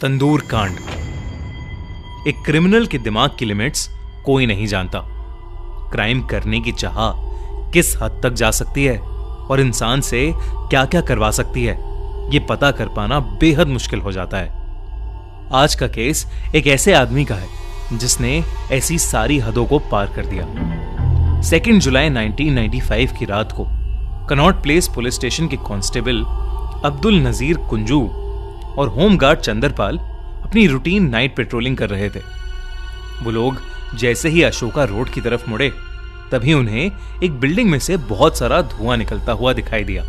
तंदूर कांड। एक क्रिमिनल के दिमाग की लिमिट्स कोई नहीं जानता। क्राइम करने की चाह किस हद तक जा सकती है और इंसान से क्या क्या करवा सकती है, यह पता कर पाना बेहद मुश्किल हो जाता है। आज का केस एक ऐसे आदमी का है जिसने ऐसी सारी हदों को पार कर दिया। 2 जुलाई 1995 की रात को कनॉट प्लेस पुलिस स्टेशन के कांस्टेबल अब्दुल नजीर कुंजू और होमगार्ड चंदरपाल अपनी रूटीन नाइट पेट्रोलिंग कर रहे थे। वो लोग जैसे ही अशोका रोड की तरफ मुड़े तभी उन्हें एक बिल्डिंग में से बहुत सारा धुआं निकलता हुआ दिखाई दिया।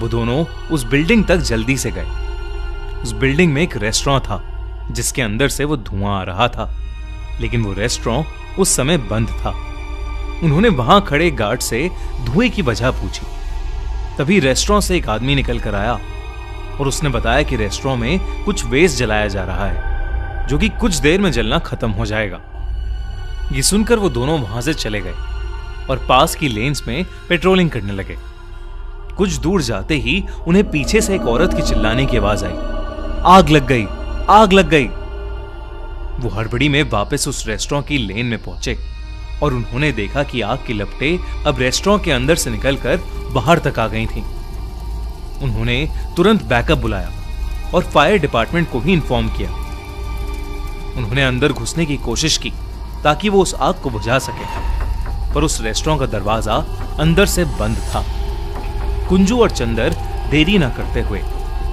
वो दोनों उस बिल्डिंग तक जल्दी से गए। उस बिल्डिंग में एक रेस्टोरेंट था जिसके अंदर से वो धुआं आ रहा था, लेकिन वो रेस्टोरेंट उस समय बंद था। उन्होंने वहां खड़े गार्ड से धुएं की वजह पूछी। तभी रेस्टोरेंट से एक आदमी निकल कर आया और उसने बताया कि रेस्टोरेंट में कुछ वेस्ट जलाया जा रहा है जो कि कुछ देर में जलना खत्म हो जाएगा। ये सुनकर वो दोनों वहां से चले गए और पास की लेन्स में पेट्रोलिंग करने लगे। कुछ दूर जाते ही उन्हें पीछे से एक औरत की चिल्लाने की आवाज आई, आग लग गई, आग लग गई। वो हड़बड़ी में वापस उस रेस्टोरेंट की लेन में पहुंचे और उन्होंने देखा कि आग की लपटें अब रेस्टोरेंट के अंदर से निकलकर बाहर तक आ गई थीं। उन्होंने तुरंत बैकअप बुलाया और फायर डिपार्टमेंट को भी इन्फॉर्म किया। उन्होंने अंदर घुसने की कोशिश की ताकि वो उस आग को बुझा सके, पर उस रेस्टोरेंट का दरवाजा अंदर से बंद था। कुंजू और चंदर देरी न करते हुए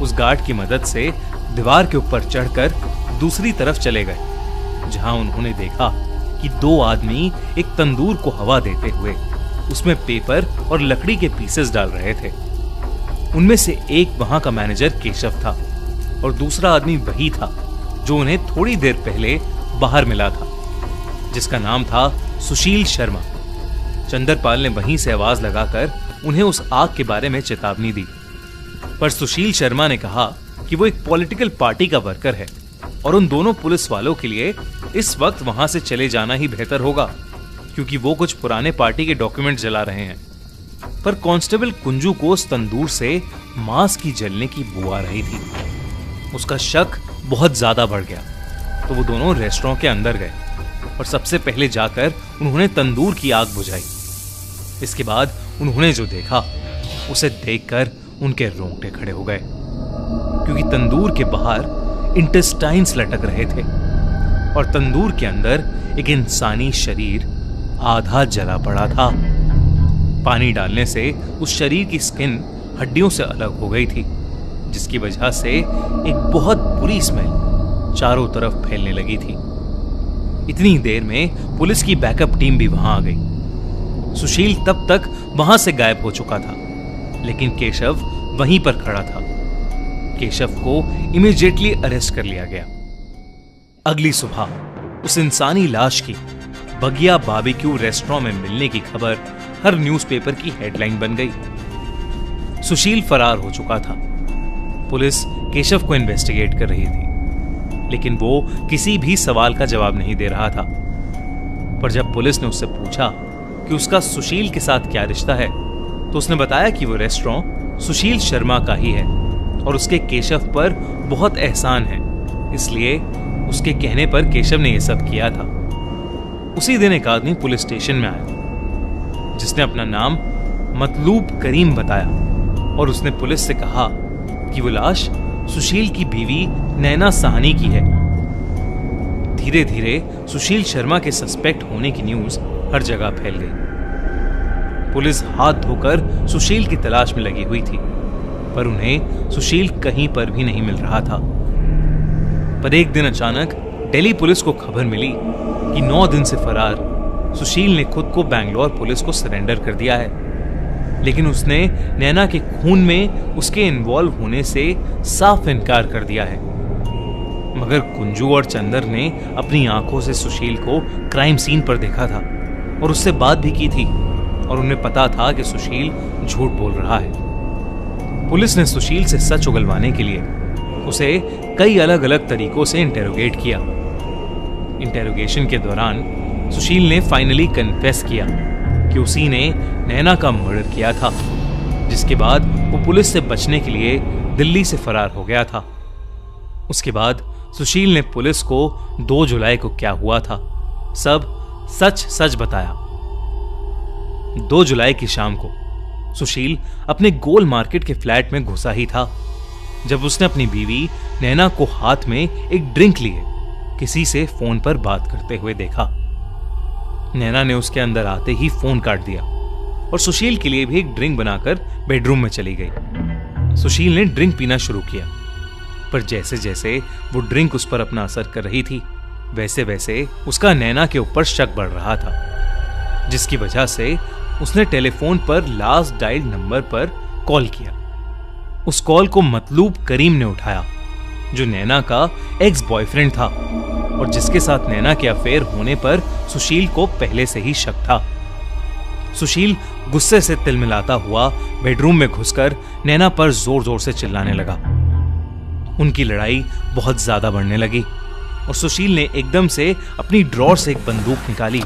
उस गार्ड की मदद से दीवार के ऊपर चढ़कर दूसरी तरफ चले गए, जहां उन्होंने देखा कि 2 आदमी एक तंदूर को हवा देते हुए उसमें पेपर और लकड़ी के पीसेस डाल रहे थे। उनमें से एक वहां का मैनेजर केशव था और दूसरा आदमी वही था जो उन्हें थोड़ी देर पहले बाहर मिला था, जिसका नाम था सुशील शर्मा। चंदरपाल ने वहीं से आवाज लगाकर उन्हें उस आग के बारे में चेतावनी दी, पर सुशील शर्मा ने कहा कि वो एक पॉलिटिकल पार्टी का वर्कर है और उन दोनों पुलिस वालों के लिए इस वक्त वहां से चले जाना ही बेहतर होगा, क्योंकि वो कुछ पुराने पार्टी के डॉक्यूमेंट जला रहे हैं। पर कांस्टेबल कुंजू को उस तंदूर से मांस की जलने की बू आ रही थी। उसका शक बहुत ज्यादा बढ़ गया, तो वो दोनों रेस्टोरेंट के अंदर गए और सबसे पहले जाकर उन्होंने तंदूर की आग बुझाई। इसके बाद उन्होंने जो देखा उसे देखकर उनके रोंगटे खड़े हो गए, क्योंकि तंदूर के बाहर इंटेस्टाइन्स लटक रहे थे और तंदूर के अंदर एक इंसानी शरीर आधा जला पड़ा था। पानी डालने से उस शरीर की स्किन हड्डियों से अलग हो गई थी, जिसकी वजह से एक बहुत बुरी स्मेल चारों तरफ फैलने लगी थी। इतनी देर में पुलिस की बैकअप टीम भी वहां आ गई। सुशील तब तक वहां से गायब हो चुका था, लेकिन केशव वहीं पर खड़ा था। केशव को इमीडिएटली अरेस्ट कर लिया गया। अगली सुबह उस इंसानी लाश की बगिया बारबेक्यू रेस्टोरेंट में मिलने की खबर हर न्यूज़पेपर की हेडलाइन बन गई। सुशील फरार हो चुका था। पुलिस केशव को इन्वेस्टिगेट कर रही थी, लेकिन वो किसी भी सवाल का जवाब नहीं दे रहा था। पर जब पुलिस ने उससे पूछा कि उसका सुशील के साथ क्या रिश्ता है, तो उसने बताया कि वो रेस्टोरेंट सुशील शर्मा का ही है और उसके केशव पर बहुत एहसान है, इसलिए उसके कहने पर केशव ने यह सब किया था। उसी दिन एक आदमी पुलिस स्टेशन में आया जिसने अपना नाम मतलूब करीम बताया और उसने पुलिस से कहा कि वो लाश सुशील की बीवी नैना साहनी की है। धीरे धीरे सुशील शर्मा के सस्पेक्ट होने की न्यूज हर जगह फैल गई। पुलिस हाथ धोकर सुशील की तलाश में लगी हुई थी, पर उन्हें सुशील कहीं पर भी नहीं मिल रहा था। पर एक दिन अचानक दिल्ली पुलिस को खबर मिली कि 9 दिन से फरार सुशील ने खुद को बैंगलोर पुलिस को सरेंडर कर दिया है, लेकिन उसने नैना के खून में उसके इन्वॉल्व होने से साफ इनकार कर दिया है। मगर कुंजू और चंदर ने अपनी आंखों से सुशील को क्राइम सीन पर देखा था और उससे बात भी की थी, और उन्हें पता था कि सुशील झूठ बोल रहा है। पुलिस ने सुशील से सच उगलवाने के लिए उसे कई अलग अलग तरीकों से इंटेरोगेट किया। इंटेरोगेशन के दौरान सुशील ने फाइनली कन्फेस किया कि उसी ने नैना का मर्डर किया था, जिसके बाद वो पुलिस से बचने के लिए दिल्ली से फरार हो गया था। उसके बाद सुशील ने पुलिस को 2 जुलाई को क्या हुआ था सब सच सच बताया। 2 जुलाई की शाम को सुशील अपने गोल मार्केट के फ्लैट में घुसा ही था जब उसने अपनी बीवी नैना को हाथ में एक ड्रिंक लिए किसी से फोन पर बात करते हुए देखा। नैना ने उसके अंदर आते ही फोन काट दिया और सुशील के लिए भी एक ड्रिंक बनाकर बेडरूम में चली गई। सुशील ने ड्रिंक पीना शुरू किया, पर जैसे जैसे वो ड्रिंक उस पर अपना असर कर रही थी वैसे वैसे उसका नैना के ऊपर शक बढ़ रहा था, जिसकी वजह से उसने टेलीफोन पर लास्ट डायल्ड नंबर पर कॉल किया। उस कॉल को मतलूब करीम ने उठाया, जो नैना का एक्स बॉयफ्रेंड था और जिसके साथ नैना के अफेयर होने पर सुशील को पहले से ही शक था। सुशील गुस्से से तिलमिलाता हुआ बेडरूम में घुसकर नैना पर जोर जोर से चिल्लाने लगा। उनकी लड़ाई बहुत ज्यादा बढ़ने लगी और सुशील ने एकदम से अपनी ड्रॉर से एक बंदूक निकाली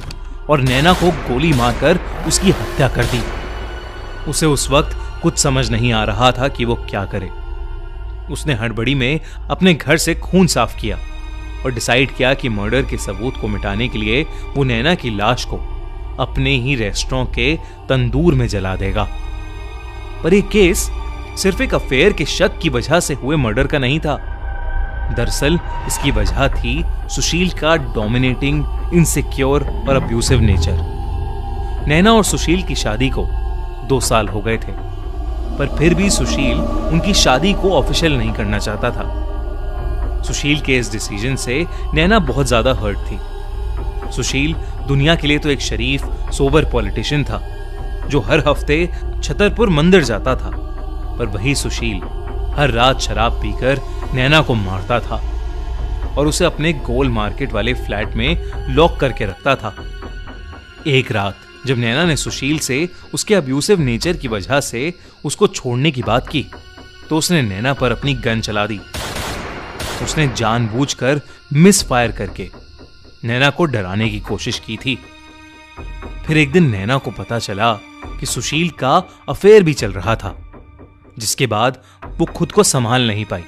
और नैना को गोली मारकर उसकी हत्या कर दी। उसे उस वक्त कुछ समझ नहीं आ रहा था कि वो क्या करे। उसने हड़बड़ी में अपने घर से खून साफ किया और डिसाइड किया कि मर्डर के सबूत को मिटाने के लिए वो नैना की लाश को अपने ही रेस्टोरेंट के तंदूर में जला देगा। पर यह केस सिर्फ एक अफेयर के शक की वजह से हुए मर्डर का नहीं था। दरअसल इसकी वजह थी सुशील का डोमिनेटिंग, इनसिक्योर और अब्यूसिव नेचर। नैना और सुशील की शादी को 2 साल हो गए थे, पर फिर भी सुशील उनकी शादी को ऑफिशियल नहीं करना चाहता था। सुशील के इस डिसीजन से नैना बहुत ज्यादा हर्ट थी। सुशील दुनिया के लिए तो एक शरीफ, सोबर पॉलिटिशियन था जो हर हफ्ते छतरपुर मंदिर जाता था, पर वही सुशील हर रात शराब पीकर नैना को मारता था और उसे अपने गोल मार्केट वाले फ्लैट में लॉक करके रखता था। एक रात जब नैना ने सुशील से उसके अब्यूसिव नेचर की वजह से उसको छोड़ने की बात की, तो उसने नैना पर अपनी गन चला दी। उसने जानबूझकर मिस फायर करके नैना को डराने की कोशिश की थी। फिर एक दिन नैना को पता चला कि सुशील का अफेयर भी चल रहा था, जिसके बाद वो खुद को संभाल नहीं पाई।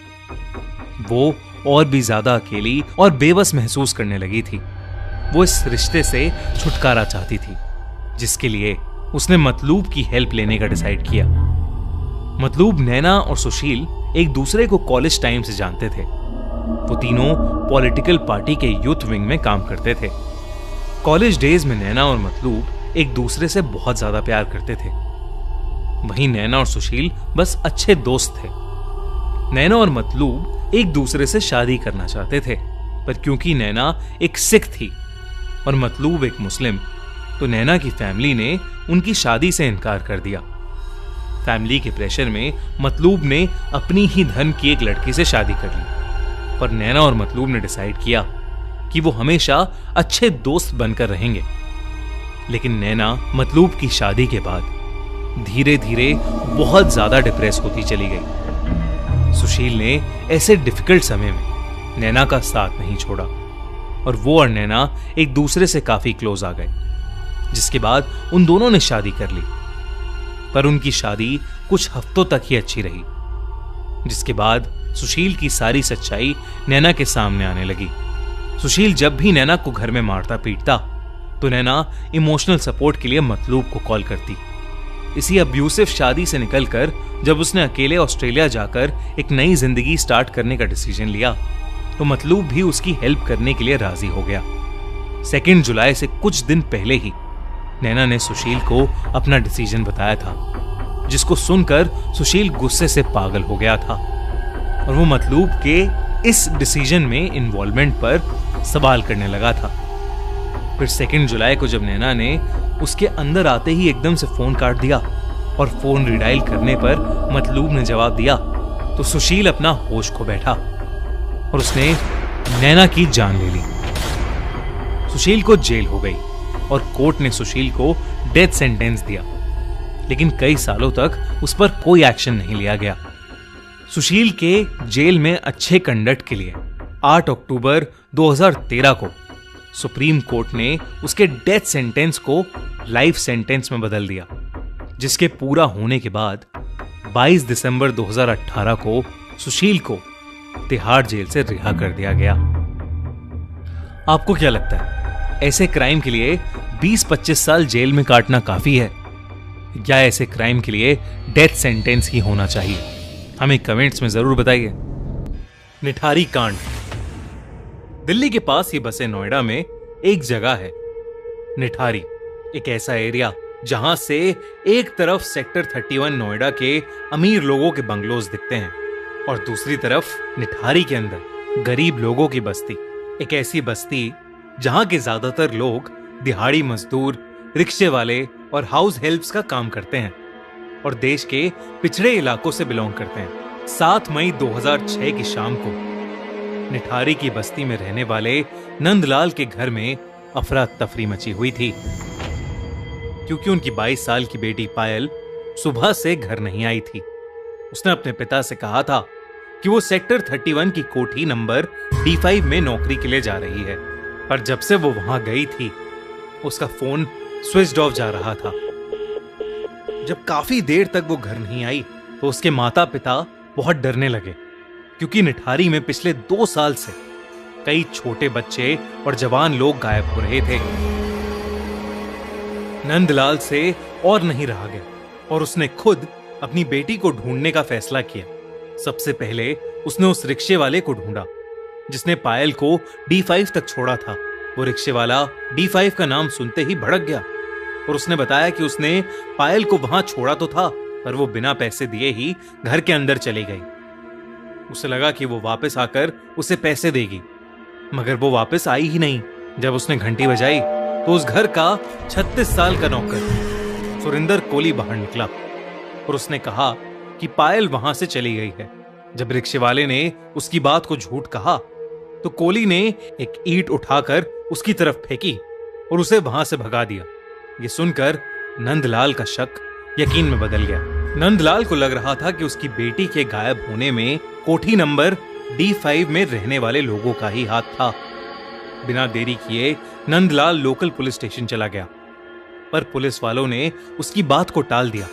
वो और भी ज्यादा अकेली और बेबस महसूस करने लगी थी। वो इस रिश्ते से छुटकारा चाहती थी, जिसके लिए उसने मतलूब की हेल्प लेने का डिसाइड किया। मतलूब नैना और सुशील एक दूसरे को कॉलेज टाइम से जानते थे। वो तीनों पॉलिटिकल पार्टी के यूथ विंग में काम करते थे। कॉलेज डेज में नैना और मतलूब एक दूसरे से बहुत ज्यादा प्यार करते थे। वहीं नैना और सुशील बस अच्छे दोस्त थे। नैना और मतलूब एक दूसरे से शादी करना चाहते थे, पर क्योंकि नैना एक सिख थी और मतलूब एक मुस्लिम, तो नैना की फैमिली ने उनकी शादी से इनकार कर दिया। फैमिली के प्रेशर में मतलूब ने अपनी ही धर्म की एक लड़की से शादी कर ली, पर नैना और मतलूब ने डिसाइड किया कि वो हमेशा अच्छे दोस्त बनकर रहेंगे। लेकिन नैना मतलूब की शादी के बाद धीरे धीरे बहुत ज्यादा डिप्रेस होती चली गई। सुशील ने ऐसे डिफिकल्ट समय में नैना का साथ नहीं छोड़ा और वो और नैना एक दूसरे से काफी क्लोज आ गए, जिसके बाद उन दोनों ने शादी कर ली। पर उनकी शादी कुछ हफ्तों तक ही अच्छी रही, जिसके बाद सुशील की सारी सच्चाई नैना के सामने आने लगी। सुशील जब भी नैना को घर में मारता पीटता, तो नैना इमोशनल सपोर्ट के लिए मतलूब को कॉल करती। इसी अब्यूसिव शादी से निकलकर जब उसने अकेले ऑस्ट्रेलिया जाकर एक नई जिंदगी स्टार्ट करने का डिसीजन लिया, तो मतलूब भी उसकी हेल्प करने के लिए राजी हो गया। 2 जुलाई से कुछ दिन पहले ही नैना ने सुशील को अपना डिसीजन बताया था, जिसको सुनकर सुशील गुस्से से पागल हो गया था और वो मतलूब के इस डिसीजन में इन्वॉल्वमेंट पर सवाल करने लगा था। फिर 2 जुलाई को जब नैना ने उसके अंदर आते ही एकदम से फोन काट दिया और फोन रिडायल करने पर मतलूब ने जवाब दिया, तो सुशील अपना होश खो बैठा और उसने नैना की जान ले ली। सुशील को जेल हो गई और कोर्ट ने सुशील को डेथ सेंटेंस दिया, लेकिन कई सालों तक उस पर कोई एक्शन नहीं लिया गया। सुशील के जेल में अच्छे कंडक्ट के लिए 8 अक्टूबर 2013 को सुप्रीम कोर्ट ने उसके डेथ सेंटेंस को लाइफ सेंटेंस में बदल दिया, जिसके पूरा होने के बाद 22 दिसंबर 2018 को सुशील को तिहाड़ जेल से रिहा कर दिया गया। आपको क्या लगता है, ऐसे क्राइम के लिए 20-25 साल जेल में काटना काफी है, या ऐसे क्राइम के लिए डेथ सेंटेंस ही होना चाहिए? हमें कमेंट्स में जरूर बताइए। निठारी कांड। दिल्ली के पास ही बसे नोएडा में एक जगह है निठारी, एक ऐसा एरिया जहां से एक तरफ सेक्टर 31 नोएडा के अमीर लोगों के बंगलोज दिखते हैं और दूसरी तरफ निठारी के अंदर गरीब लोगों की बस्ती। एक ऐसी बस्ती जहां के ज्यादातर लोग दिहाड़ी मजदूर, रिक्शे वाले और हाउस हेल्प्स का काम करते हैं और देश के पिछड़े इलाकों से बिलोंग करते हैं। 7 मई 2006 की शाम को निठारी की बस्ती में रहने वाले नंदलाल के घर में अफरा तफरी मची हुई थी, क्योंकि उनकी 22 साल की बेटी पायल सुबह से घर नहीं आई थी। उसने अपने पिता से कहा था कि वो सेक्टर 31 की कोठी नंबर D5 में नौकरी के लिए जा रही है, पर जब से वो वहां गई थी उसका फोन स्विच ऑफ जा रहा था। जब काफी देर तक वो घर नहीं आई तो उसके माता पिता बहुत डरने लगे, क्योंकि निठारी में पिछले 2 साल से कई छोटे बच्चे और जवान लोग गायब हो रहे थे। नंदलाल से और नहीं रहा गया और उसने खुद अपनी बेटी को ढूंढने का फैसला किया। सबसे पहले उसने उस रिक्शे वाले को ढूंढा जिसने पायल को D5 तक छोड़ा था। वो रिक्शे वाला D5 का नाम सुनते ही भड़क गया और उसने बताया कि उसने पायल को वहां छोड़ा तो था, पर वो बिना पैसे दिए ही घर के अंदर चली गई। उसे लगा कि वो वापस आकर उसे पैसे देगी, मगर वो वापस आई ही नहीं। जब उसने घंटी बजाई तो उस घर का 36 साल का नौकर सुरिंदर कोली बाहर निकला और उसने कहा कि पायल वहां से चली गई है। जब रिक्शे वाले ने उसकी बात को झूठ कहा तो कोली ने एक ईंट उठाकर उसकी तरफ फेंकी और उसे वहां से भगा दिया। ये सुनकर नंदलाल का शक यकीन में बदल गया। नंदलाल को लग रहा था कि उसकी बेटी के गायब होने में कोठी नंबर D5 में रहने वाले लोगों का ही हाथ था। बिना देरी किए नंदलाल लोकल पुलिस स्टेशन चला गया, पर पुलिस वालों ने उसकी बात को टाल दिया,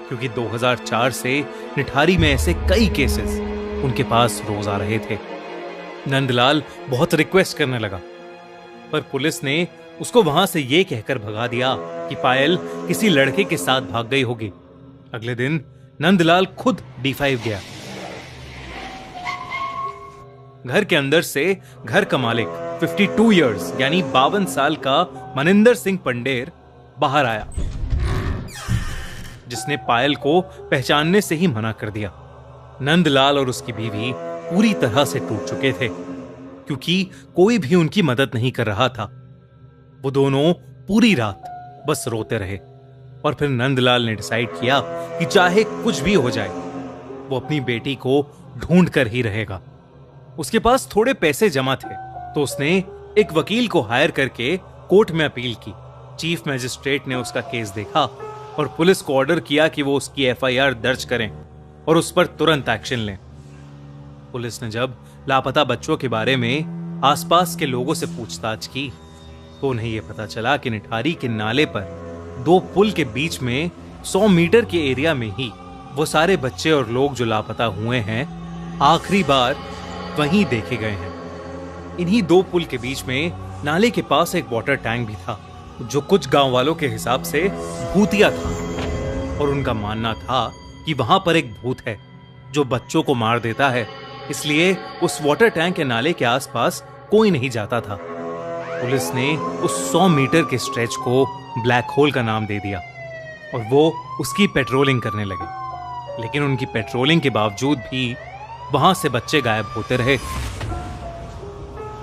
क्योंकि 2004 से निठारी में ऐसे कई केसेस उनके पास रोज आ रहे थे। नंदलाल बहुत रिक्वेस्ट करने लगा, पर पुलिस ने उसको वहां से यह कहकर भगा दिया कि पायल किसी लड़के के साथ भाग गई होगी। अगले दिन नंदलाल खुद D5 गया। घर के अंदर से घर का मालिक 52 इयर्स यानी 52 साल का मनिंदर सिंह पंडेर बाहर आया, जिसने पायल को पहचानने से ही मना कर दिया। नंदलाल और उसकी बीवी पूरी तरह से टूट चुके थे, क्योंकि कोई भी उनकी मदद नहीं कर रहा था। वो दोनों पूरी रात बस रोते रहे और फिर नंदलाल ने डिसाइड किया कि चाहे कुछ भी हो जाए वो अपनी बेटी को ढूंढ कर ही रहेगा। उसके पास थोड़े पैसे जमा थे तो उसने एक वकील को हायर करके कोर्ट में अपील की। चीफ मजिस्ट्रेट ने उसका केस देखा और पुलिस को ऑर्डर किया कि वो उसकी FIR दर्ज करें और उस पर तुरंत एक्शन लें। पुलिस ने जब लापता बच्चों के बारे में आसपास के लोगों से पूछताछ की तो उन्हें यह पता चला कि निठारी के नाले पर 2 पुल के बीच में 100 मीटर के एरिया में ही वो सारे बच्चे और लोग जो लापता हुए हैं आखिरी बार वहीं देखे गए हैं। इन्हीं 2 पुल के बीच में नाले के पास एक वाटर टैंक भी था, जो कुछ गांव वालों के हिसाब से भूतिया था और उनका मानना था कि वहां पर एक भूत है जो बच्चों को मार देता है, इसलिए उस वाटर टैंक के नाले के आसपास कोई नहीं जाता था। पुलिस ने उस 100 मीटर के स्ट्रेच को ब्लैक होल का नाम दे दिया और वो उसकी पेट्रोलिंग करने लगे, लेकिन उनकी पेट्रोलिंग के बावजूद भी वहां से बच्चे गायब होते रहे।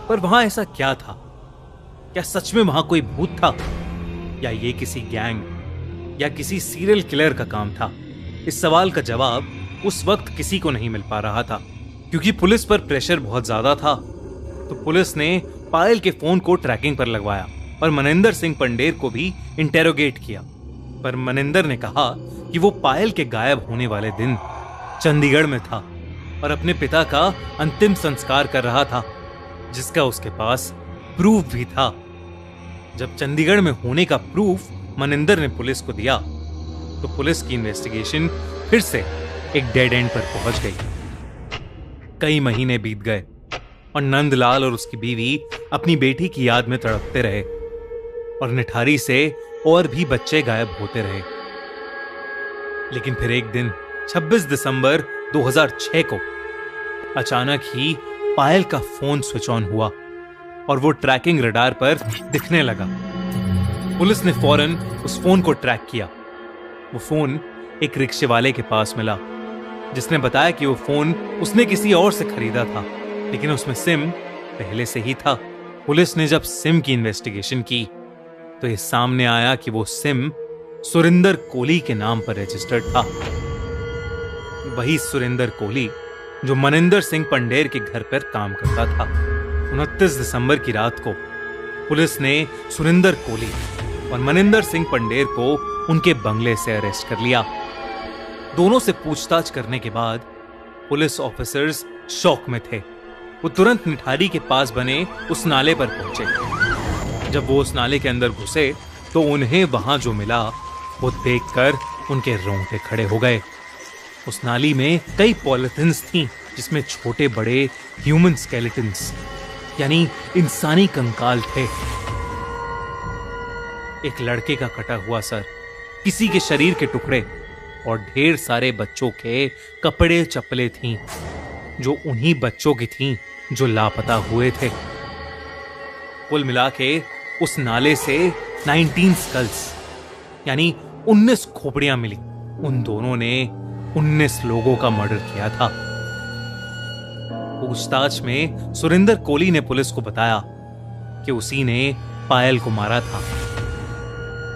पर वहां ऐसा क्या था? क्या सच में वहां कोई भूत था, या ये किसी गैंग या किसी सीरियल किलर का काम था? इस सवाल का जवाब उस वक्त किसी को नहीं मिल पा रहा था, क्योंकि पुलिस पर प्रेशर बहुत ज्यादा था। तो पुलिस ने पायल के फोन को ट्रैकिंग पर लगवाया और मनिंदर सिंह पंडेर को भी इंटेरोगेट किया, पर मनिंदर ने कहा कि वो पायल के गायब होने वाले दिन चंडीगढ़ में था और अपने पिता का अंतिम संस्कार कर रहा था, जिसका उसके पास प्रूफ भी था। जब चंडीगढ़ में होने का प्रूफ मनिंदर ने पुलिस को दिया तो पुलिस की इन्वेस्टिगेशन फिर से एक डेड एंड पर पहुंच गई। कई महीने बीत गए और नंदलाल और उसकी बीवी अपनी बेटी की याद में तड़पते रहे और निठारी से और भी बच्चे गायब होते रहे। लेकिन फिर एक दिन 26 दिसंबर 2006 को अचानक ही पायल का फोन स्विच ऑन हुआ और वो ट्रैकिंग रडार पर दिखने लगा। पुलिस ने फौरन उस फोन को ट्रैक किया। वो फोन एक रिक्शे वाले के पास मिला, जिसने बताया कि वो फोन उसने किसी और से खरीदा था, लेकिन उसमें सिम पहले से ही था। पुलिस ने जब सिम की इन्वेस्टिगेशन की तो ये सामने आया कि वो सिम सुरिंदर कोहली के नाम पर रजिस्टर्ड था। वही सुरिंदर कोहली जो मनिंदर सिंह पंडेर के घर पर काम करता था। 29 दिसंबर की रात को पुलिस ने सुरिंदर कोहली और मनिंदर सिंह पंडेर को उनके बंगले से अरेस्ट कर लिया। दोनों से पूछताछ करने के बाद पुलिस ऑफिसर्स शॉक में थे। वो तुरंत निठारी के पास बने उस नाले पर पहुंचे। जब वो उस नाले के अंदर घुसे तो उन्हें वहां जो मिला वो देखकर उनके रोंगटे खड़े हो गए। उस नाली में कई पॉलिथिन्स थीं, जिसमें छोटे बड़े ह्यूमन स्केलेटन्स यानी इंसानी कंकाल थे। एक लड़के का कटा हुआ सर, किसी के शरीर के टुकड़े और ढेर सारे बच्चों के कपड़े चप्पलें थीं, जो उन्हीं बच्चों की थीं जो लापता हुए थे। कुल मिला के उस नाले से 19 स्कल्स यानी 19 खोपड़ियां मिली। उन दोनों ने 19 लोगों का मर्डर किया था। पूछताछ में सुरिंदर कोहली ने पुलिस को बताया कि उसी ने पायल को मारा था।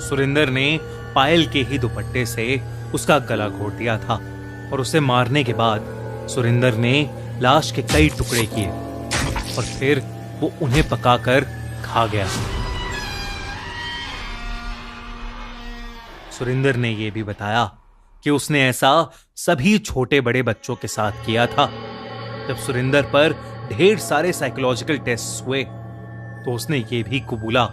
सुरिंदर ने पायल के ही दुपट्टे से उसका गला घोट दिया था और उसे मारने के बाद सुरिंदर ने लाश के कई टुकड़े किए और फिर वो उन्हें पकाकर खा गया। सुरिंदर ने यह भी बताया कि उसने ऐसा सभी छोटे बड़े बच्चों के साथ किया था। जब सुरिंदर पर ढेर सारे साइकोलॉजिकल टेस्ट हुए तो उसने ये भी कबूला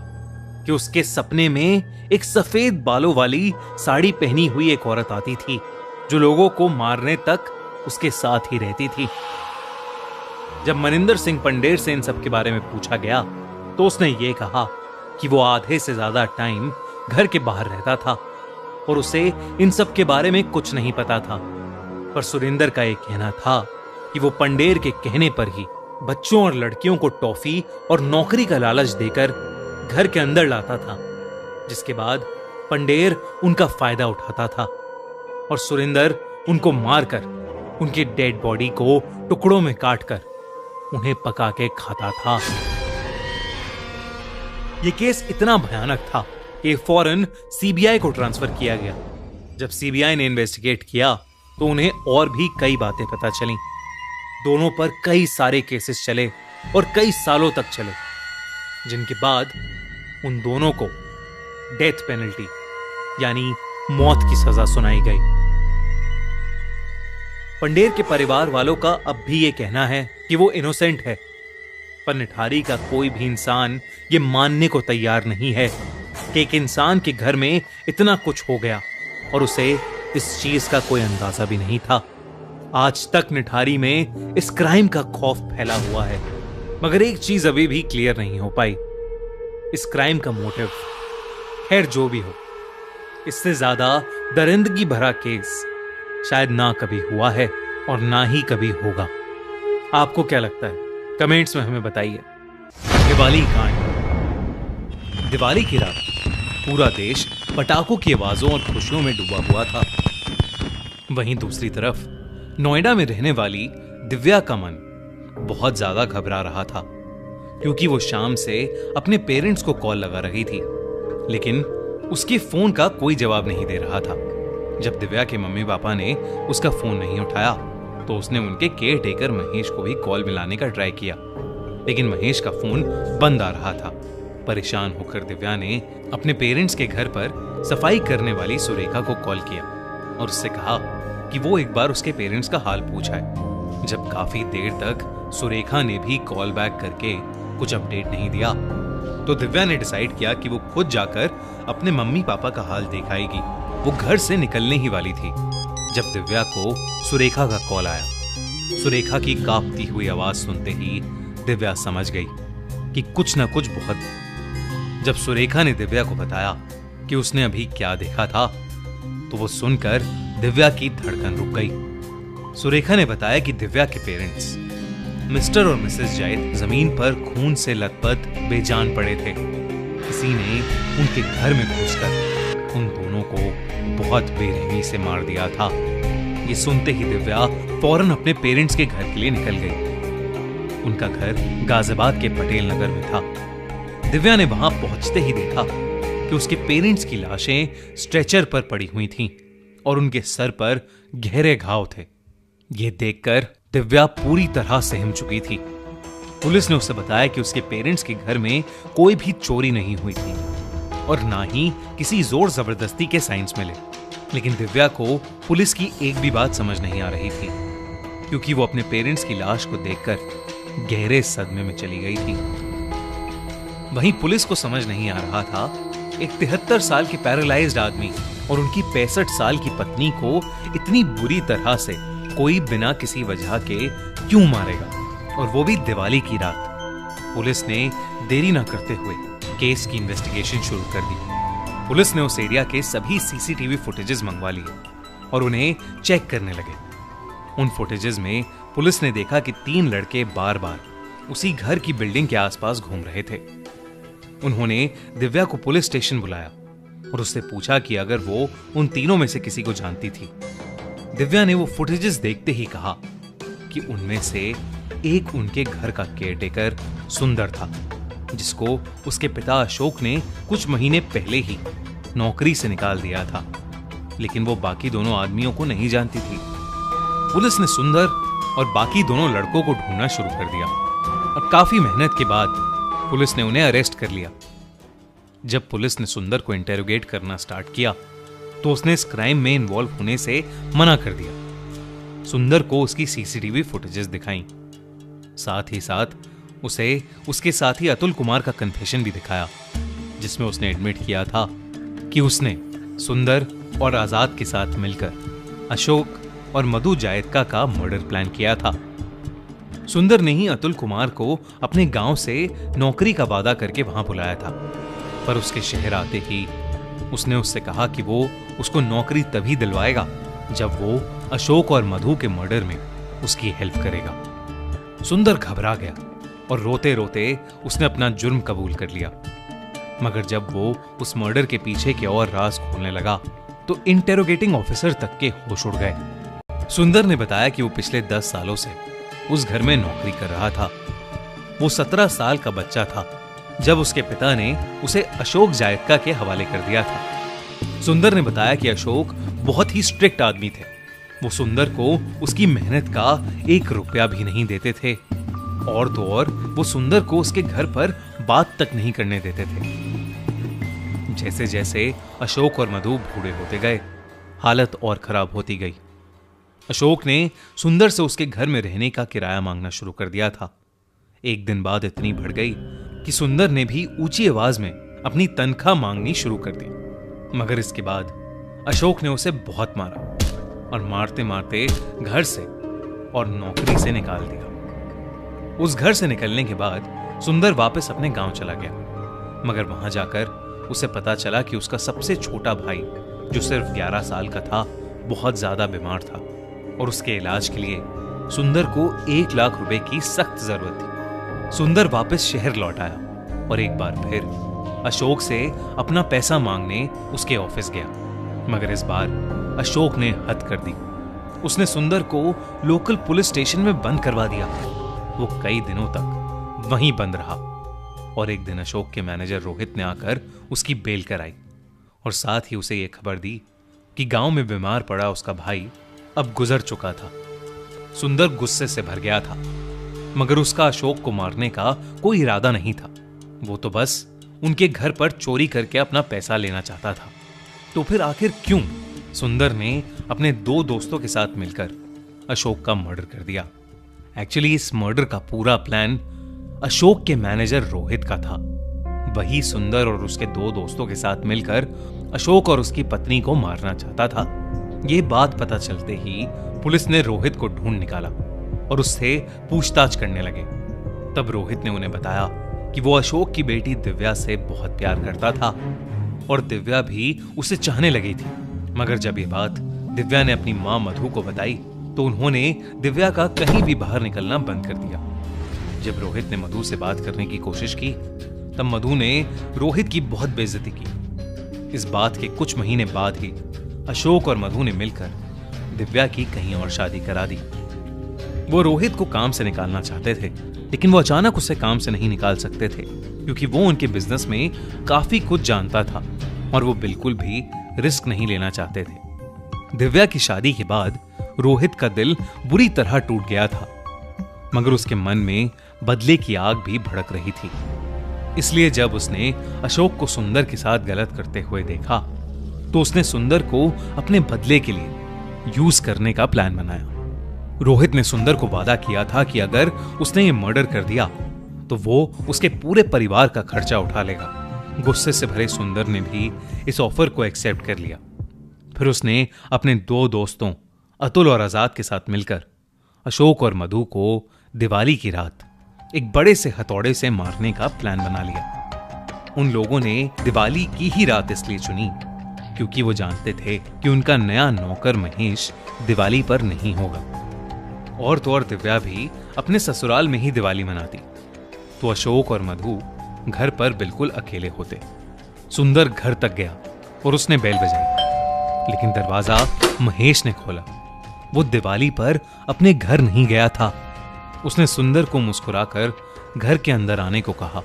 कि उसके सपने में एक सफेद बालों वाली साड़ी पहनी हुई एक औरत आती थी, जो लोगों को मारने तक उसके साथ ही रहती थी। जब मनिंदर सिंह पंडेर से इन सब के बारे में पूछा गया तो उसने ये कहा कि वो आधे से ज्यादा टाइम घर के बाहर रहता था और उसे इन सब के बारे में कुछ नहीं पता था। पर सुरिंदर का एक कहना था कि वो पंडेर के कहने पर ही बच्चों और लड़कियों को टॉफी और नौकरी का लालच देकर घर के अंदर लाता था, जिसके बाद पंडेर उनका फायदा उठाता था और सुरिंदर उनको मारकर उनकी डेड बॉडी को टुकड़ों में काटकर उन्हें पका के खाता था। यह केस इतना भयानक था कि फौरन सीबीआई को ट्रांसफर किया गया। जब सीबीआई ने इन्वेस्टिगेट किया तो उन्हें और भी कई बातें पता चली। दोनों पर कई सारे केसेस चले और कई सालों तक चले, जिनके बाद उन दोनों को डेथ पेनल्टी यानी मौत की सजा सुनाई गई। पंडेर के परिवार वालों का अब भी यह कहना है कि वो इनोसेंट है, पर निठारी का कोई भी इंसान ये मानने को तैयार नहीं है कि एक इंसान के घर में इतना कुछ हो गया और उसे इस चीज का कोई अंदाजा भी नहीं था। आज तक निठारी में इस क्राइम का खौफ फैला हुआ है, मगर एक चीज अभी भी क्लियर नहीं हो पाई। इस क्राइम का मोटिव, खैर जो भी हो, इससे ज्यादा दरिंदगी भरा केस शायद ना कभी हुआ है और ना ही कभी होगा। आपको क्या लगता है? कमेंट्स में हमें बताइए। दिवाली कांड। दिवाली की रात पूरा देश पटाखों की आवाजों और खुशियों में डूबा हुआ था। वहीं दूसरी तरफ नोएडा में रहने वाली दिव्या का मन बहुत ज्यादा घबरा रहा था, क्योंकि वो शाम से अपने पेरेंट्स को कॉल लगा रही थी, लेकिन उसके फोन का कोई जवाब नहीं दे रहा था। जब दिव्या के मम्मी पापा ने उसका फोन नहीं उठाया तो उसने उनके केयर टेकर महेश को भी कॉल मिलाने का ट्राई किया, लेकिन महेश का फोन बंद आ रहा था। परेशान होकर दिव्या ने अपने पेरेंट्स के घर पर सफाई करने वाली सुरेखा को कॉल किया और उससे कहा कि वो एक बार उसके पेरेंट्स का हाल पूछाए। जब काफी देर तक सुरेखा ने भी कॉल बैक करके कुछ अपडेट नहीं दिया तो दिव्या ने डिसाइड किया कि वो खुद जाकर अपने मम्मी पापा का हाल देख आएगी। वो घर से निकलने ही वाली थी जब दिव्या को सुरेखा का कॉल आया। सुरेखा की कांपती हुई आवाज सुनते ही दिव्या समझ गई कि कुछ ना कुछ बहुत। जब सुरेखा ने दिव्या को बताया कि उसने अभी क्या देखा था, तो वो सुनकर दिव्या की धड़कन रुक गई। सुरेखा ने बताया कि दिव्या के पेरेंट्स मिस्टर और मिसेस जायद जमीन पर खून से लथपथ बेजान पड़े थे। किसी ने उनके घर में घुसकर उन दोनों को बहुत बेरहमी से मार दिया था। ये सुनते ही दिव्या फौरन अपने पेरेंट्स के घर के लिए निकल गई। उनका घर गाजियाबाद के पटेल नगर में था। दिव्या ने वहां पहुंचते ही देखा कि उसके पेरेंट्स की लाशें स्ट्रेचर पर पड़ी हुई थीं और उनके सर पर गहरे घाव थे। ये देखकर दिव्या पूरी तरह सहम चुकी थी। पुलिस ने उसे बताया कि उसके पेरेंट्स के घर में कोई भी चोरी नहीं हुई थी और ना ही किसी जोर जबरदस्ती के साइंस मिले। लेकिन दिव्या को पुलिस की एक भी बात समझ नहीं आ रही थी, क्योंकि वो अपने पेरेंट्स की लाश को देखकर गहरे सदमे में चली गई थी। वहीं पुलिस को समझ नहीं आ रहा था एक 73 साल के पैरालाइज्ड आदमी और उनकी 65 साल की पत्नी को इतनी बुरी तरह से कोई बिना किसी वजह के क्यों मारेगा, और वो भी दिवाली की रात। पुलिस ने देरी ना करते हुए केस की इन्वेस्टिगेशन शुरू कर दी। पुलिस ने उस एरिया के सभी सीसीटीवी फुटेजेस मंगवा लिए और उन्हें चेक करने लगे। उन फुटेजेस में पुलिस ने देखा कि 3 लड़के बार बार उसी घर की बिल्डिंग के आसपास घूम रहे थे। उन्होंने दिव्या को पुलिस स्टेशन बुलाया और उससे पूछा कि अगर वो उन तीनों में से किसी को जानती थी। दिव्या ने वो फुटेजेस देखते ही कहा कि उनमें से एक उनके घर का केयरटेकर सुंदर था, जिसको उसके पिता अशोक ने कुछ महीने पहले ही नौकरी से निकाल दिया था, लेकिन वो बाकी दोनों आदमियों को नहीं जानती थी। पुलिस ने सुंदर और बाकी दोनों लड़कों को ढूंढना शुरू कर दिया और काफी मेहनत के बाद पुलिस ने उन्हें अरेस्ट कर लिया। जब पुलिस ने सुंदर को इंटेरोगेट करना स्टार्ट किया तो उसने इस क्राइम में इन्वॉल्व होने से मना कर दिया। सुंदर को उसकी सीसीटीवी फुटेजेस दिखाई, साथ ही साथ उसे उसके साथी अतुल कुमार का कन्फेशन भी दिखाया, जिसमें उसने एडमिट किया था कि उसने सुंदर और आजाद के साथ मिलकर अशोक और मधु जायदका का मर्डर प्लान किया था। सुंदर ने ही अतुल कुमार को अपने गांव से नौकरी का वादा करके वहां बुलाया था, पर उसके शहर आते ही उसने उससे कहा कि वो उसको नौकरी तभी दिलवाएगा जब वो अशोक और मधु के मर्डर में उसकी हेल्प करेगा। सुंदर घबरा गया और रोते रोते उसने अपना जुर्म कबूल कर लिया। मगर जब वो उस मर्डर के पीछे के और राज खोलने लगा तो इंटेरोगेटिंग ऑफिसर तक के होश उड़ गए। सुंदर ने बताया कि वो पिछले 10 सालों से उस घर में नौकरी कर रहा था। वो 17 साल का बच्चा था जब उसके पिता ने उसे अशोक जायदका के हवाले कर दिया था। सुंदर ने बताया कि अशोक बहुत ही स्ट्रिक्ट आदमी थे। वो सुंदर को उसकी मेहनत का 1 रुपया भी नहीं देते थे, और तो और वो सुंदर को उसके घर पर बात तक नहीं करने देते थे। जैसे जैसे अशोक और मधु बूढ़े होते गए, हालत और खराब होती गई। अशोक ने सुंदर से उसके घर में रहने का किराया मांगना शुरू कर दिया था। एक दिन बाद इतनी बढ़ गई कि सुंदर ने भी ऊंची आवाज में अपनी तनख्वाह मांगनी शुरू कर दी। मगर इसके बाद अशोक ने उसे बहुत मारा और मारते मारते घर से और नौकरी से निकाल दिया। उस घर से निकलने के बाद सुंदर वापस अपने गांव चला गया, मगर वहां जाकर उसे पता चला कि उसका सबसे छोटा भाई, जो सिर्फ 11 साल का था, बहुत ज्यादा बीमार था और उसके इलाज के लिए सुंदर को 1 लाख रुपए की सख्त जरूरत थी। सुंदर वापस शहर लौट आया और एक बार फिर अशोक से अपना पैसा मांगने उसके ऑफिस गया, मगर इस बार अशोक ने हद कर दी। उसने सुंदर को लोकल पुलिस स्टेशन में बंद करवा दिया। वो कई दिनों तक वहीं बंद रहा और एक दिन अशोक के मैनेजर रोहित ने आकर उसकी बेल कराई और साथ ही उसे यह खबर दी कि गांव में बीमार पड़ा उसका भाई अब गुजर चुका था। सुंदर गुस्से से भर गया था, मगर उसका अशोक को मारने का कोई इरादा नहीं था। वो तो बस उनके घर पर चोरी करके अपना पैसा लेना चाहता था। तो फिर आखिर क्यों सुंदर ने अपने 2 दोस्तों के साथ मिलकर अशोक का मर्डर कर दिया? एक्चुअली इस मर्डर का पूरा प्लान अशोक के मैनेजर रोहित का था। वही सुंदर और उसके 2 दोस्तों के साथ मिलकर अशोक और उसकी पत्नी को मारना चाहता था। यह बात पता चलते ही पुलिस ने रोहित को ढूंढ निकाला और उससे पूछताछ करने लगे। तब रोहित ने उन्हें बताया कि वो अशोक की बेटी दिव्या से बहुत प्यार करता था और दिव्या भी उसे चाहने लगी थी। मगर जब ये बात दिव्या ने अपनी मां मधु को बताई तो उन्होंने दिव्या का कहीं भी बाहर निकलना बंद कर दिया। जब रोहित ने मधु से बात करने की कोशिश की तब मधु ने रोहित की बहुत बेइज्जती की। इस बात के कुछ महीने बाद ही अशोक और मधु ने मिलकर दिव्या की कहीं और शादी करा दी। वो रोहित को काम से निकालना चाहते थे, लेकिन वो अचानक उसे काम से नहीं निकाल सकते थे क्योंकि वो उनके बिजनेस में काफी कुछ जानता था और वो बिल्कुल भी रिस्क नहीं लेना चाहते थे। दिव्या की शादी के बाद रोहित का दिल बुरी तरह टूट गया था, मगर उसके मन में बदले की आग भी भड़क रही थी। इसलिए जब उसने अशोक को सुंदर के साथ गलत करते हुए देखा तो उसने सुंदर को अपने बदले के लिए यूज करने का प्लान बनाया। रोहित ने सुंदर को वादा किया था कि अगर उसने ये मर्डर कर दिया तो वो उसके पूरे परिवार का खर्चा उठा लेगा। गुस्से से भरे सुंदर ने भी इस ऑफर को एक्सेप्ट कर लिया। फिर उसने अपने दो दोस्तों अतुल और आजाद के साथ मिलकर अशोक और मधु को दिवाली की रात एक बड़े से हथौड़े से मारने का प्लान बना लिया। उन लोगों ने दिवाली की ही रात इसलिए चुनी क्योंकि वो जानते थे कि उनका नया नौकर महेश दिवाली पर नहीं होगा। और तो और दिव्या भी अपने ससुराल में ही दिवाली मनाती तो अशोक और मधु घर पर बिल्कुल अकेले होते। सुंदर घर तक गया और उसने बेल बजाई, लेकिन दरवाजा महेश ने खोला। वो दिवाली पर अपने घर नहीं गया था। उसने सुंदर को मुस्कुराकर घर के अंदर आने को कहा,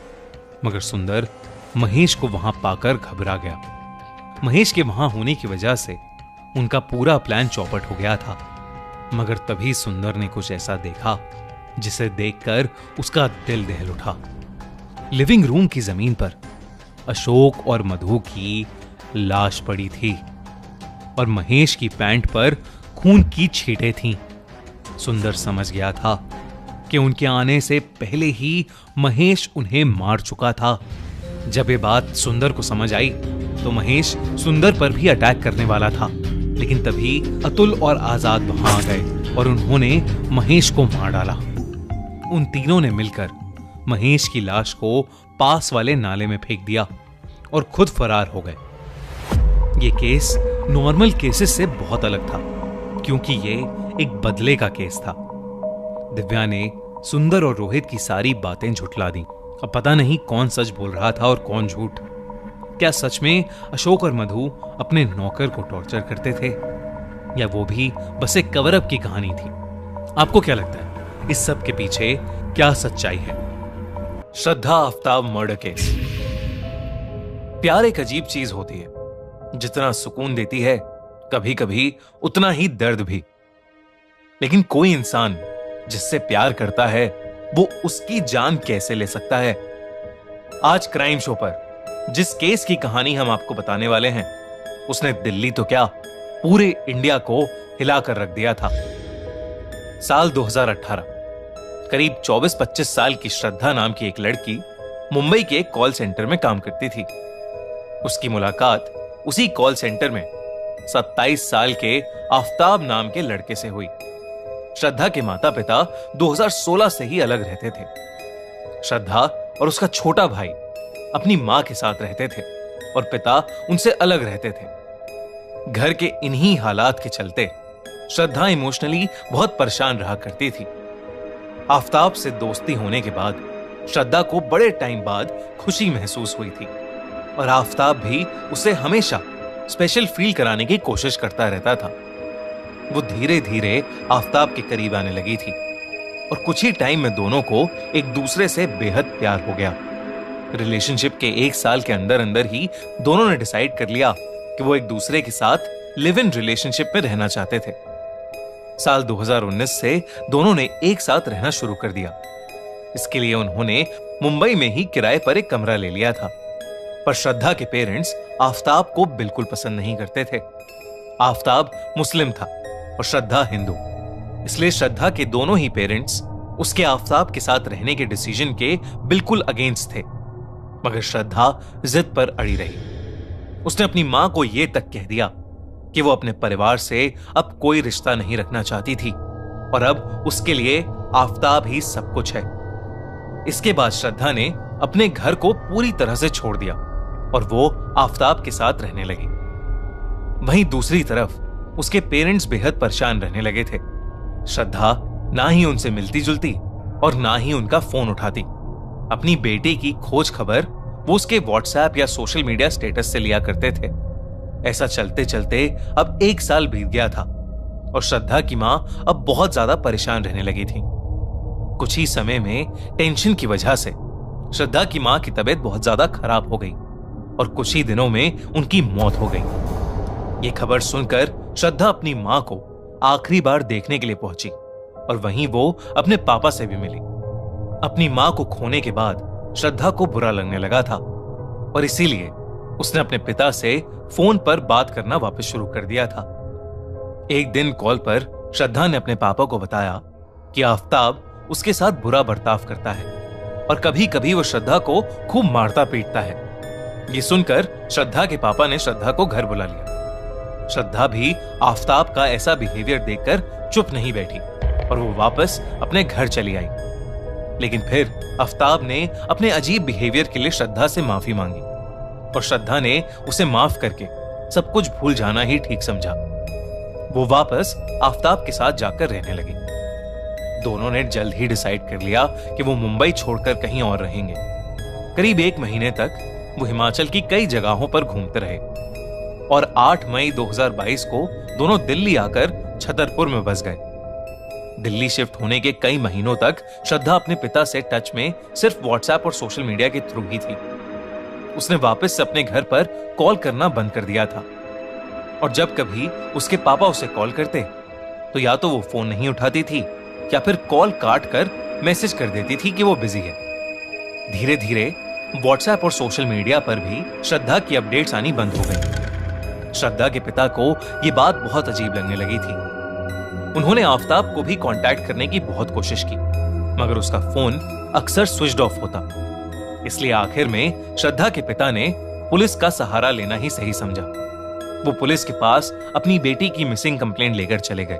मगर सुंदर महेश को वहां पाकर घबरा गया। महेश के वहां होने की वजह से उनका पूरा प्लान चौपट हो गया था। मगर तभी सुंदर ने कुछ ऐसा देखा जिसे देखकर उसका दिल दहल उठा। लिविंग रूम की जमीन पर अशोक और मधु की लाश पड़ी थी और महेश की पैंट पर खून की छींटें थीं। सुंदर समझ गया था कि उनके आने से पहले ही महेश उन्हें मार चुका था। जब ये बात सुंदर को समझ आई तो महेश सुंदर पर भी अटैक करने वाला था, लेकिन तभी अतुल और आजाद वहां आ गए और उन्होंने महेश को मार डाला। उन तीनों ने मिलकर महेश की लाश को पास वाले नाले में फेंक दिया और खुद फरार हो गए। ये केस नॉर्मल केसेस से बहुत अलग था क्योंकि ये एक बदले का केस था। दिव्या ने सुंदर और रोहित की सारी बातें झुठला दी। अब पता नहीं कौन सच बोल रहा था और कौन झूठ। क्या सच में अशोक और मधु अपने नौकर को टॉर्चर करते थे या वो भी बस एक कवर अप की कहानी थी? आपको क्या लगता है इस सब के पीछे क्या सच्चाई है? श्रद्धा आफ्ताब मर्डर केस। प्यार एक अजीब चीज होती है, जितना सुकून देती है कभी कभी उतना ही दर्द भी। लेकिन कोई इंसान जिससे प्यार करता है वो उसकी जान कैसे ले सकता है? आज क्राइम शो पर जिस केस की कहानी हम आपको बताने वाले हैं उसने दिल्ली तो क्या पूरे इंडिया को हिलाकर रख दिया था। साल 2018, करीब 24-25 साल की श्रद्धा नाम की एक लड़की मुंबई के एक कॉल सेंटर में काम करती थी। उसकी मुलाकात उसी कॉल सेंटर में 27 साल के आफ्ताब नाम के लड़के से हुई। श्रद्धा के माता पिता 2016 से ही अलग रहते थे। श्रद्धा और उसका छोटा भाई अपनी मां के साथ रहते थे और पिता उनसे अलग रहते थे। घर के इन्हीं हालात के चलते श्रद्धा इमोशनली बहुत परेशान रहा करती थी। आफ्ताब से दोस्ती होने के बाद श्रद्धा को बड़े टाइम बाद खुशी महसूस हुई थी और आफ्ताब भी उसे हमेशा स्पेशल फील कराने की कोशिश करता रहता था। वो धीरे धीरे आफ्ताब के करीब आने लगी थी और कुछ ही टाइम में दोनों को एक दूसरे से बेहद प्यार हो गया। रिलेशनशिप के 1 साल के अंदर अंदर ही दोनों ने डिसाइड कर लिया कि वो एक दूसरे के साथ लिव इन रिलेशनशिप में रहना चाहते थे। साल 2019 से दोनों ने एक साथ रहना शुरू कर दिया। इसके लिए उन्होंने मुंबई में ही किराए पर एक कमरा ले लिया था। पर श्रद्धा के पेरेंट्स आफ्ताब को बिल्कुल पसंद नहीं करते थे। आफ्ताब मुस्लिम था और श्रद्धा हिंदू, इसलिए श्रद्धा के दोनों ही पेरेंट्स उसके आफ्ताब के साथ रहने के डिसीजन के बिल्कुल अगेंस्ट थे। मगर श्रद्धा जिद पर अड़ी रही। उसने अपनी मां को यह तक कह दिया कि वो अपने परिवार से अब कोई रिश्ता नहीं रखना चाहती थी और अब उसके लिए आफताब ही सब कुछ है। इसके बाद श्रद्धा ने अपने घर को पूरी तरह से छोड़ दिया और वो आफताब के साथ रहने लगी। वहीं दूसरी तरफ उसके पेरेंट्स बेहद परेशान रहने लगे थे। श्रद्धा ना ही उनसे मिलती जुलती और ना ही उनका फोन उठाती। अपनी बेटे की खोज खबर वो उसके व्हाट्सएप या सोशल मीडिया स्टेटस से लिया करते थे। ऐसा चलते चलते अब 1 साल बीत गया था और श्रद्धा की मां अब बहुत ज्यादा परेशान रहने लगी थी। कुछ ही समय में टेंशन की वजह से श्रद्धा की मां की तबीयत बहुत ज्यादा खराब हो गई और कुछ ही दिनों में उनकी मौत हो गई। ये खबर सुनकर श्रद्धा अपनी मां को आखिरी बार देखने के लिए पहुंची और वहीं वो अपने पापा से भी मिली। अपनी मां को खोने के बाद श्रद्धा को बुरा लगने लगा था और इसीलिए उसने अपने पिता से फोन पर बात करना वापस शुरू कर दिया था। एक दिन कॉल पर श्रद्धा ने अपने पापा को बताया कि आफताब उसके साथ बुरा बर्ताव करता है और कभी कभी वो श्रद्धा को खूब मारता पीटता है। ये सुनकर श्रद्धा के पापा ने श्रद्धा को घर बुला लिया। श्रद्धा भी आफताब का ऐसा बिहेवियर देखकर चुप नहीं बैठी और वो वापस अपने घर चली आई। लेकिन फिर आफताब ने अपने अजीब बिहेवियर के लिए श्रद्धा से माफी मांगी और श्रद्धा ने उसे माफ करके सब कुछ भूल जाना ही ठीक समझा। वो वापस आफताब के साथ जाकर रहने लगी। दोनों ने जल्द ही डिसाइड कर लिया कि वो मुंबई छोड़कर कहीं और रहेंगे। करीब 1 महीने तक वो हिमाचल की कई जगहों पर घूमते रहे और 8 मई 2022 को दोनों दिल्ली आकर छतरपुर में बस गए। दिल्ली शिफ्ट होने के कई महीनों तक श्रद्धा अपने पिता से टच में सिर्फ व्हाट्सएप और सोशल मीडिया के थ्रू ही थी। उसने वापस से अपने घर पर कॉल करना बंद कर दिया था और जब कभी उसके पापा उसे कॉल करते तो या तो वो फोन नहीं उठाती थी या फिर कॉल काट कर मैसेज कर देती थी कि वो बिजी है। धीरे धीरे व्हाट्सएप और सोशल मीडिया पर भी श्रद्धा की अपडेट्स आनी बंद हो गई। श्रद्धा के पिता को ये बात बहुत अजीब लगने लगी थी। उन्होंने आफताब को भी कांटेक्ट करने की बहुत कोशिश की मगर उसका फोन अक्सर स्विच्ड ऑफ होता। इसलिए आखिर में श्रद्धा के पिता ने पुलिस का सहारा लेना ही सही समझा। वो पुलिस के पास अपनी बेटी की मिसिंग कंप्लेंट लेकर चले गए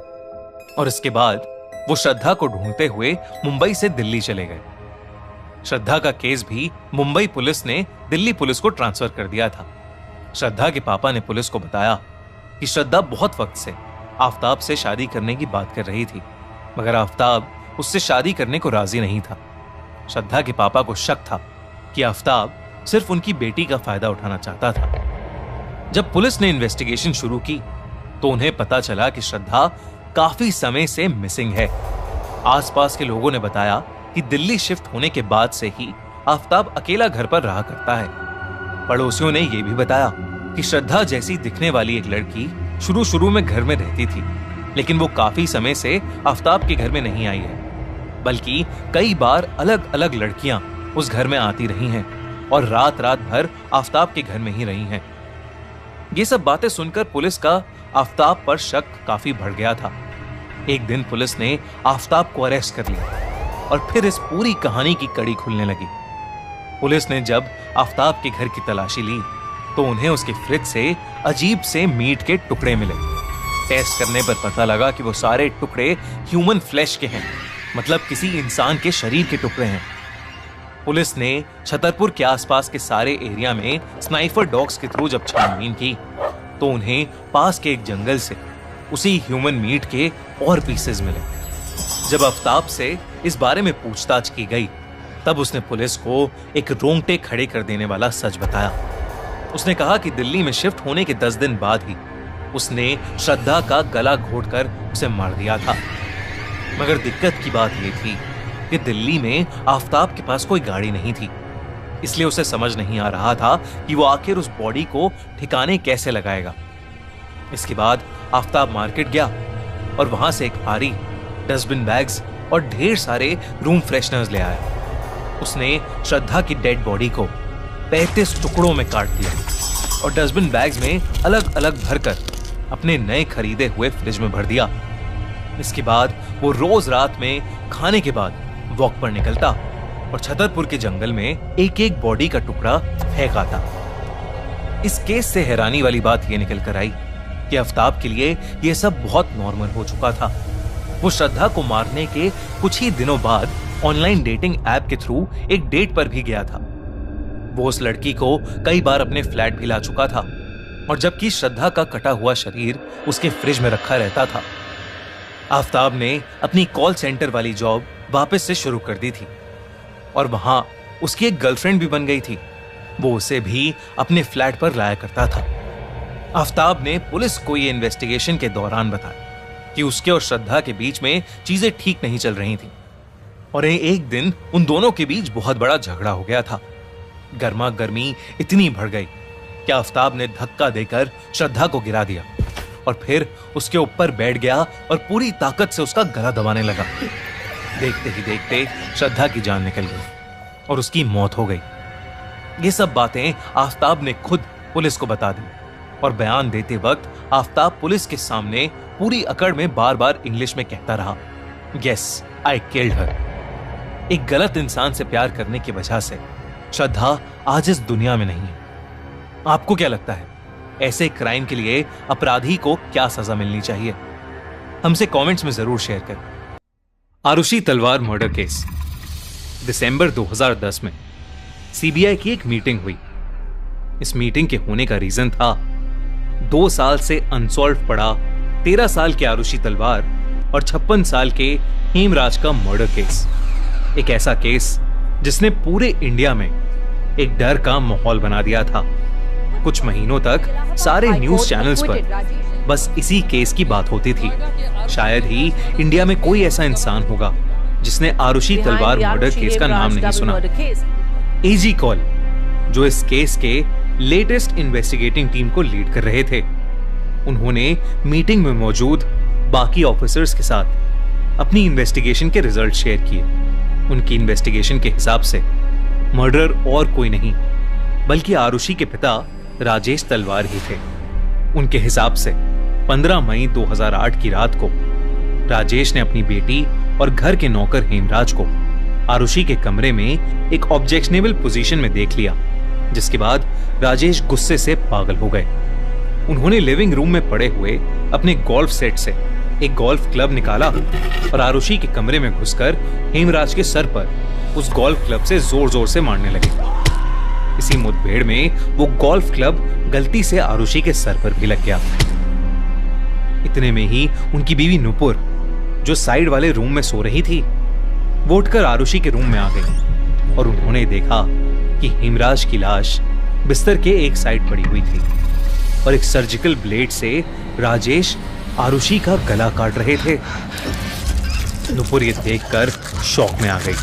और इसके बाद वो श्रद्धा को ढूंढते हुए मुंबई से दिल्ली चले गए। श्रद्धा का केस भी मुंबई पुलिस ने दिल्ली पुलिस को ट्रांसफर कर दिया था। श्रद्धा के पापा ने पुलिस को बताया कि श्रद्धा बहुत वक्त से आफताब से शादी करने की बात कर रही थी मगर आफताब उससे शादी करने को राजी नहीं था। श्रद्धा के पापा को शक था कि आफताब सिर्फ उनकी बेटी का फायदा उठाना चाहता था। जब पुलिस ने इन्वेस्टिगेशन शुरू की तो उन्हें पता चला कि श्रद्धा काफी समय से मिसिंग है। आसपास के लोगों ने बताया कि दिल्ली शिफ्ट होने के बाद से ही आफताब अकेला घर पर रहा करता है। पड़ोसियों ने यह भी बताया कि श्रद्धा जैसी दिखने वाली एक लड़की शुरू में घर में रहती थी लेकिन वो काफी समय से आफताब के घर में नहीं आई है, बल्कि कई बार अलग अलग लड़कियां उस घर में आती रही हैं और रात भर आफताब के घर में ही रही हैं। ये सब बातें सुनकर पुलिस का आफताब पर शक काफी बढ़ गया था। एक दिन पुलिस ने आफताब को अरेस्ट कर लिया और फिर इस पूरी कहानी की कड़ी खुलने लगी। पुलिस ने जब आफताब के घर की तलाशी ली तो उन्हें उसके फ्रिज से अजीब से मीट के टुकड़े मिले। टेस्ट करने पर पता लगा कि वो सारे टुकड़े ह्यूमन फ्लैश के हैं, मतलब किसी इंसान के शरीर के टुकड़े हैं। पुलिस ने छतरपुर के आसपास के सारे एरिया में स्नाइपर डॉग्स के थ्रू जब छानबीन की तो उन्हें पास के एक जंगल से उसी ह्यूमन मीट के और पीसेस मिले। जब आफताब से इस बारे में पूछताछ की गई तब उसने पुलिस को एक रोंगटे खड़े कर देने वाला सच बताया। उसने कहा कि दिल्ली में शिफ्ट होने के 10 दिन बाद ही उसने श्रद्धा का गला घोंटकर उसे मार दिया था। मगर दिक्कत की बात यह थी कि दिल्ली में आफताब के पास कोई गाड़ी नहीं थी, इसलिए उसे समझ नहीं आ रहा था कि वो आखिर उस बॉडी को ठिकाने कैसे लगाएगा। इसके बाद आफताब मार्केट गया और वहां से एक भारी डस्टबिन बैग्स और ढेर सारे रूम फ्रेशनर्स ले आया। उसने श्रद्धा की डेड बॉडी को 35 टुकड़ों में काट दिया और डस्टबिन बैग्स में अलग अलग भरकर अपने नए खरीदे हुए फ्रिज में भर दिया। इसके बाद वो रोज रात में खाने के बाद वॉक पर निकलता और छतरपुर के जंगल में एक एक बॉडी का टुकड़ा फेंक आता। इस केस से हैरानी वाली बात यह निकल कर आई कि आफताब के लिए यह सब बहुत नॉर्मल हो चुका था। वो श्रद्धा को मारने के कुछ ही दिनों बाद ऑनलाइन डेटिंग ऐप के थ्रू एक डेट पर भी गया था। वो उस लड़की को कई बार अपने फ्लैट भी ला चुका था, और जबकि श्रद्धा का कटा हुआ शरीर उसके फ्रिज में रखा रहता था। आफताब ने अपनी कॉल सेंटर वाली जॉब वापस से शुरू कर दी थी, और वहां उसकी एक गर्लफ्रेंड भी बन गई थी। वो उसे भी अपने फ्लैट पर लाया करता था। आफताब ने पुलिस को ये इन्वेस्टिगेशन के दौरान बताया कि उसके और श्रद्धा के बीच में चीजें ठीक नहीं चल रही थी, और एक दिन उन दोनों के बीच बहुत बड़ा झगड़ा हो गया था। गर्मा गर्मी इतनी बढ़ गई कि आफताब ने धक्का देकर श्रद्धा को गिरा दिया और फिर उसके ऊपर बैठ गया और पूरी ताकत से उसका गला दबाने लगा। देखते ही देखते श्रद्धा की जान निकल गई और उसकी मौत हो गई। ये सब बातें आफताब ने खुद पुलिस को बता दी, और बयान देते वक्त आफताब पुलिस के सामने पूरी अकड़ में बार बार इंग्लिश में कहता रहा, यस आई किल्ड हर। एक गलत इंसान से प्यार करने की वजह से श्रद्धा आज इस दुनिया में नहीं है। आपको क्या लगता है, ऐसे क्राइम के लिए अपराधी को क्या सजा मिलनी चाहिए? हमसे कमेंट्स में जरूर शेयर करें। आरुषि तलवार मर्डर केस। दिसंबर 2010 में सीबीआई की एक मीटिंग हुई। इस मीटिंग के होने का रीजन था 2 साल से अनसॉल्व पड़ा 13 साल के आरुषि तलवार और 56 साल के हेमराज का मर्डर केस। एक ऐसा केस जिसने पूरे इंडिया में एक डर का माहौल बना दिया था। कुछ महीनों तक सारे न्यूज चैनल्स पर बस इसी केस की बात होती थी। शायद ही इंडिया में कोई ऐसा इंसान होगा जिसने आरुषि तलवार मर्डर केस का नाम नहीं सुना। एजी कौल, जो इस केस के लेटेस्ट इन्वेस्टिगेटिंग टीम को लीड कर रहे थे, उन्होंने मीटिंग में मौजूद बाकी ऑफिसर्स के साथ अपनी इन्वेस्टिगेशन के रिजल्ट शेयर किए। उनकी इन्वेस्टिगेशन के हिसाब से मर्डरर और कोई नहीं बल्कि आरुषि के पिता राजेश तलवार ही थे। उनके हिसाब से 15 मई 2008 की रात को राजेश ने अपनी बेटी और घर के नौकर हेमराज को आरुषि के कमरे में एक ऑब्जेक्शनेबल पोजीशन में देख लिया, जिसके बाद राजेश गुस्से से पागल हो गए। उन्होंने लिविंग रूम में पड़े हुए अपने गोल्फ सेट से एक गोल्फ क्लब निकाला और आरुषि के कमरे में घुसकर हेमराज के सर पर उस गोल्फ क्लब से जोर जोर से मारने लगे। इसी मुठभेड़ में वो गोल्फ क्लब गलती से आरुषि के सर पर भी लग गया। इतने में ही उनकी बीवी नुपुर, जो साइड वाले रूम में सो रही थी, वो उठकर आरुषि के रूम में आ गई और उन्होंने देखा कि हेमराज की लाश बिस्तर के एक साइड पड़ी हुई थी और एक सर्जिकल ब्लेड से राजेश आरुषि का गला काट रहे थे। नुपुर ये देखकर शॉक में आ गई,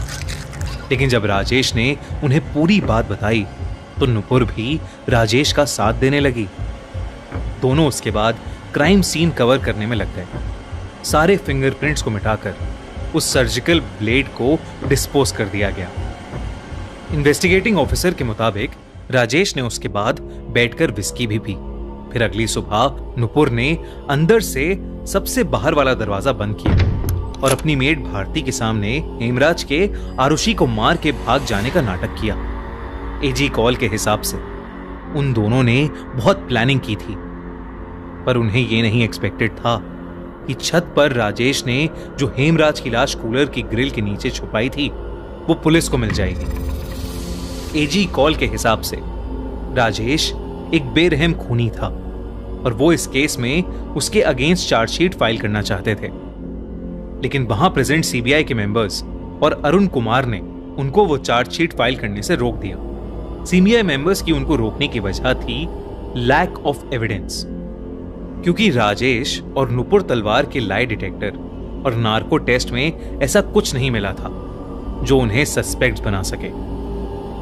लेकिन जब राजेश ने उन्हें पूरी बात बताई तो नुपुर भी राजेश का साथ देने लगी। दोनों उसके बाद क्राइम सीन कवर करने में लग गए। सारे फिंगरप्रिंट्स को मिटाकर उस सर्जिकल ब्लेड को डिस्पोज कर दिया गया। इन्वेस्टिगेटिंग ऑफिसर के मुताबिक राजेश ने उसके बाद बैठकर विस्की भी पी। फिर अगली सुबह नुपुर ने अंदर से सबसे बाहर वाला दरवाजा बंद किया और अपनी मेड भारती के सामने हेमराज के आरुषि को मार के भाग जाने का नाटक किया। एजी कॉल के हिसाब से उन दोनों ने बहुत प्लानिंग की थी, पर उन्हें यह नहीं एक्सपेक्टेड था कि छत पर राजेश ने जो हेमराज की लाश कूलर की ग्रिल के नीचे छुपाई थी वो पुलिस को मिल जाएगी। एजी कॉल के हिसाब से राजेश एक बेरहम खूनी था और वो इस केस में उसके अगेंस्ट चार्जशीट फाइल करना चाहते थे, लेकिन वहां प्रेजेंट सीबीआई के मेंबर्स और अरुण कुमार ने उनको वो चार्जशीट फाइल करने से रोक दिया। सीबीआई मेंबर्स की उनको रोकने की वजह थी लैक ऑफ एविडेंस, क्योंकि राजेश और नुपुर तलवार के लाई डिटेक्टर और नार्को टेस्ट में ऐसा कुछ नहीं मिला था जो उन्हें सस्पेक्ट्स बना सके।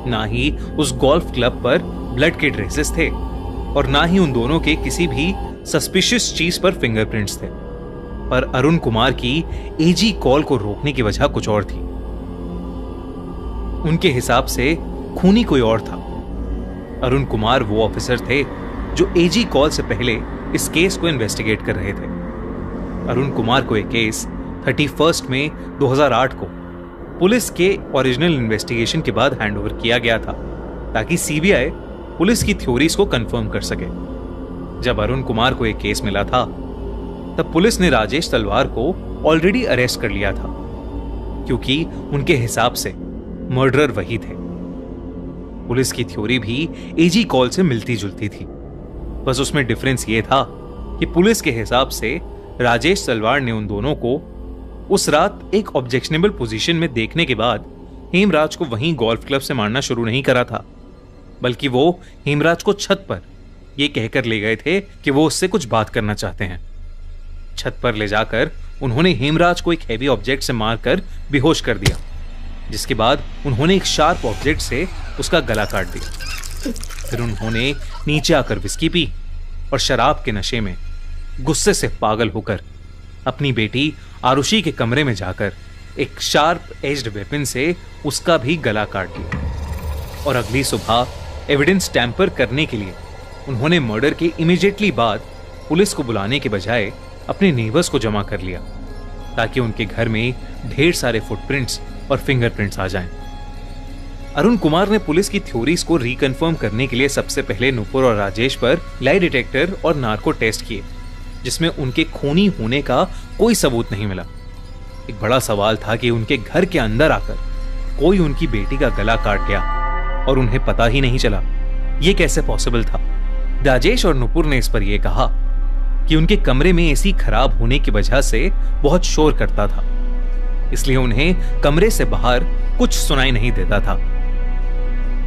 ना ही उस गोल्फ क्लब पर ब्लड के ट्रेसेस थे और ना ही उन दोनों के किसी भी सस्पिशियस चीज पर फिंगरप्रिंट्स थे। पर अरुण कुमार की एजी कॉल को रोकने की वजह कुछ और थी। उनके हिसाब से खूनी कोई और था। अरुण कुमार वो ऑफिसर थे जो एजी कॉल से पहले इस केस को इन्वेस्टिगेट कर रहे थे। अरुण कुमार को एक केस 31 मई 2008 को पुलिस के ओरिजिनल इन्वेस्टिगेशन के बाद हैंडओवर किया गया था ताकि सीबीआई पुलिस की थ्योरीज को कंफर्म कर सके। जब अरुण कुमार को एक केस मिला था तब पुलिस ने राजेश तलवार को ऑलरेडी अरेस्ट कर लिया था, क्योंकि उनके हिसाब से मर्डरर वही थे। पुलिस की थ्योरी भी एजी कॉल से मिलती जुलती थी, बस उसमें डिफरेंस ये था कि पुलिस के हिसाब से राजेश तलवार ने उन दोनों को उस रात एक ऑब्जेक्शनेबल पोजीशन में देखने के बाद हेमराज को वहीं गोल्फ क्लब से मारना शुरू नहीं करा था, बल्कि वो हेमराज को छत पर यह कहकर ले गए थे कि वो उससे कुछ बात करना चाहते हैं। छत पर ले जाकर उन्होंने हेमराज को एक हैवी ऑब्जेक्ट से मारकर बेहोश कर दिया, जिसके बाद उन्होंने एक शार्प ऑब्जेक्ट से उसका गला काट दिया। फिर उन्होंने नीचे आकर विस्की पी और शराब के नशे में गुस्से से पागल होकर अपनी बेटी आरुषि के कमरे में जाकर एक शार्प एज्ड वेपन से उसका भी गला काट दिया। और अगली सुबह एविडेंस टैंपर करने के लिए उन्होंने मर्डर के इमीडिएटली बाद पुलिस को बुलाने के बजाय अपने नेबर्स को जमा कर लिया, ताकि उनके घर में ढेर सारे फुटप्रिंट्स और फिंगरप्रिंट्स आ जाएं। अरुण कुमार ने पुलिस की थ्योरीज को रिकन्फर्म करने के लिए सबसे पहले नुपुर और राजेश पर लाई डिटेक्टर और नार्को टेस्ट किए, जिसमें उनके खूनी होने का कोई सबूत नहीं मिला। एक बड़ा सवाल था कि उनके घर के अंदर आकर कोई उनकी बेटी का गला काट गया और उन्हें पता ही नहीं चला। यह कैसे पॉसिबल था? राजेश और नुपुर ने इस पर यह कहा कि उनके कमरे में एसी खराब होने की वजह से बहुत शोर करता था, इसलिए उन्हें कमरे से बाहर कुछ सुनाई नहीं देता था।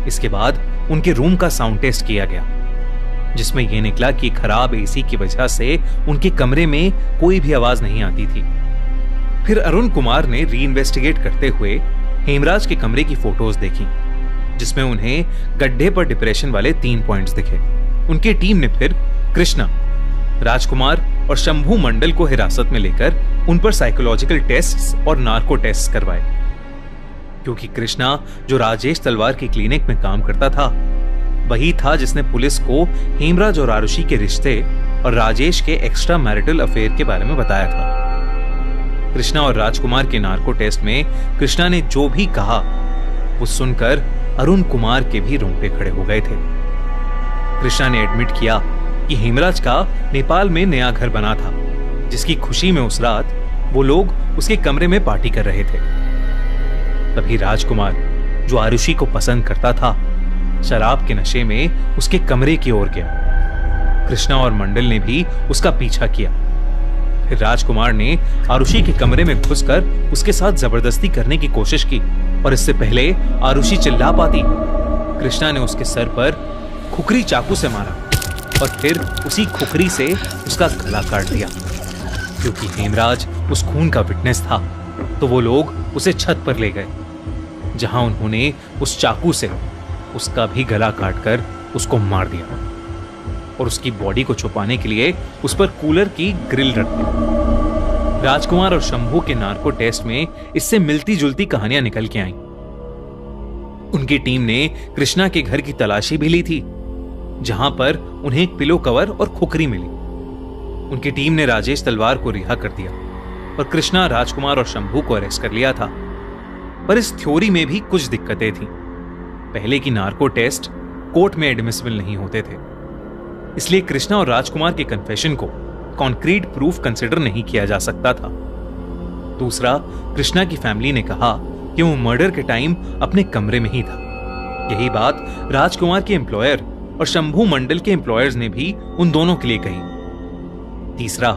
इसके बाद उनके रूम का साउंड टेस्ट किया गया, जिसमें यह निकला कि खराब एसी की वजह से उनके कमरे में कोई भी आवाज नहीं आती थी। फिर अरुण कुमार ने रीइन्वेस्टिगेट करते हुए हेमराज के कमरे की फोटोज देखी, जिसमें उन्हें गड्ढे पर डिप्रेशन वाले 3 पॉइंट्स दिखे। उनकी टीम ने फिर कृष्णा, राजकुमार और शंभू मंडल को हिरासत में लेकर उन पर साइकोलॉजिकल टेस्ट्स और नार्को टेस्ट करवाए, क्योंकि कृष्णा जो राजेश तलवार की क्लिनिक में काम करता था वही था जिसने पुलिस को हेमराज और आरुषि के रिश्ते और राजेश के एक्स्ट्रा मैरिटल अफेयर के बारे में बताया था। कृष्णा और राजकुमार के नार्को टेस्ट में कृष्णा ने जो भी कहा वो सुनकर अरुण कुमार के भी रोंगटे खड़े हो गए थे। कृष्णा ने एडमिट किया कि हेमराज का नेपाल में नया घर बना था, जिसकी खुशी में उस रात वो लोग उसके कमरे में पार्टी कर रहे थे। तभी राजकुमार जो आरुषि को पसंद करता था, शराब के नशे में उसके कमरे की ओर गया। कृष्णा और मंडल ने भी उसका पीछा किया। फिर राजकुमार ने आरुषि के कमरे में घुसकर उसके साथ जबरदस्ती करने की कोशिश की, और इससे पहले आरुषि चिल्ला पाती, कृष्णा ने उसके सर पर खुखरी चाकू से मारा और फिर उसी खुखरी से उसका गला काट दिया। क्योंकि हेमराज उस खून का विटनेस था, तो वो लोग उसे छत पर ले गए, जहां उन्होंने उस चाकू से उसका भी गला काटकर उसको मार दिया और उसकी बॉडी को छुपाने के लिए उस पर कूलर की ग्रिल रख दी। राजकुमार और शंभू के नार्को टेस्ट में इससे मिलती जुलती कहानियां निकल के आईं। उनकी टीम ने कृष्णा के घर की तलाशी भी ली थी, जहां पर उन्हें एक पिलो कवर और खुखरी मिली। उनकी टीम ने राजेश तलवार को रिहा कर दिया और कृष्णा, राजकुमार और शंभू को अरेस्ट कर लिया था। पर इस थ्योरी में भी कुछ दिक्कतें थीं। पहले की नार्को टेस्ट कोर्ट में एडमिसिबल नहीं होते थे, इसलिए कृष्णा और राजकुमार के कन्फेशन को कॉन्क्रीट प्रूफ कंसिडर नहीं किया जा सकता था। दूसरा, कृष्णा की फैमिली ने कहा कि वो मर्डर के टाइम अपने कमरे में ही था। यही बात राजकुमार के एम्प्लॉयर और शंभू मंडल के एम्प्लॉयर्स ने भी उन दोनों के लिए कही। तीसरा,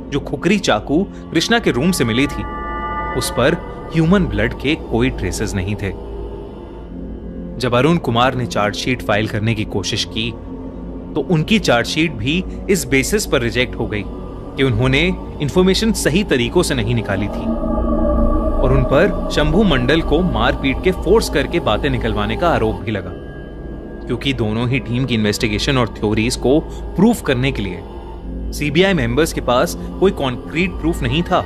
जो खुखरी चाकू कृष्णा के रूम से मिली थी, उस पर ह्यूमन ब्लड के कोई ट्रेसेस नहीं थे। जब अरुण कुमार ने चार्जशीट फाइल करने की कोशिश की, तो उनकी चार्जशीट भी इस बेसिस पर रिजेक्ट हो गई कि उन्होंने इंफॉर्मेशन सही तरीकों से नहीं निकाली थी, और उन पर शंभू मंडल को मारपीट के फोर्स करके बातें निकलवाने का आरोप भी लगा। क्योंकि दोनों ही टीम की इन्वेस्टिगेशन और थ्योरीज को प्रूफ करने के लिए सीबीआई मेंबर्स के पास कोई कॉन्क्रीट प्रूफ नहीं था,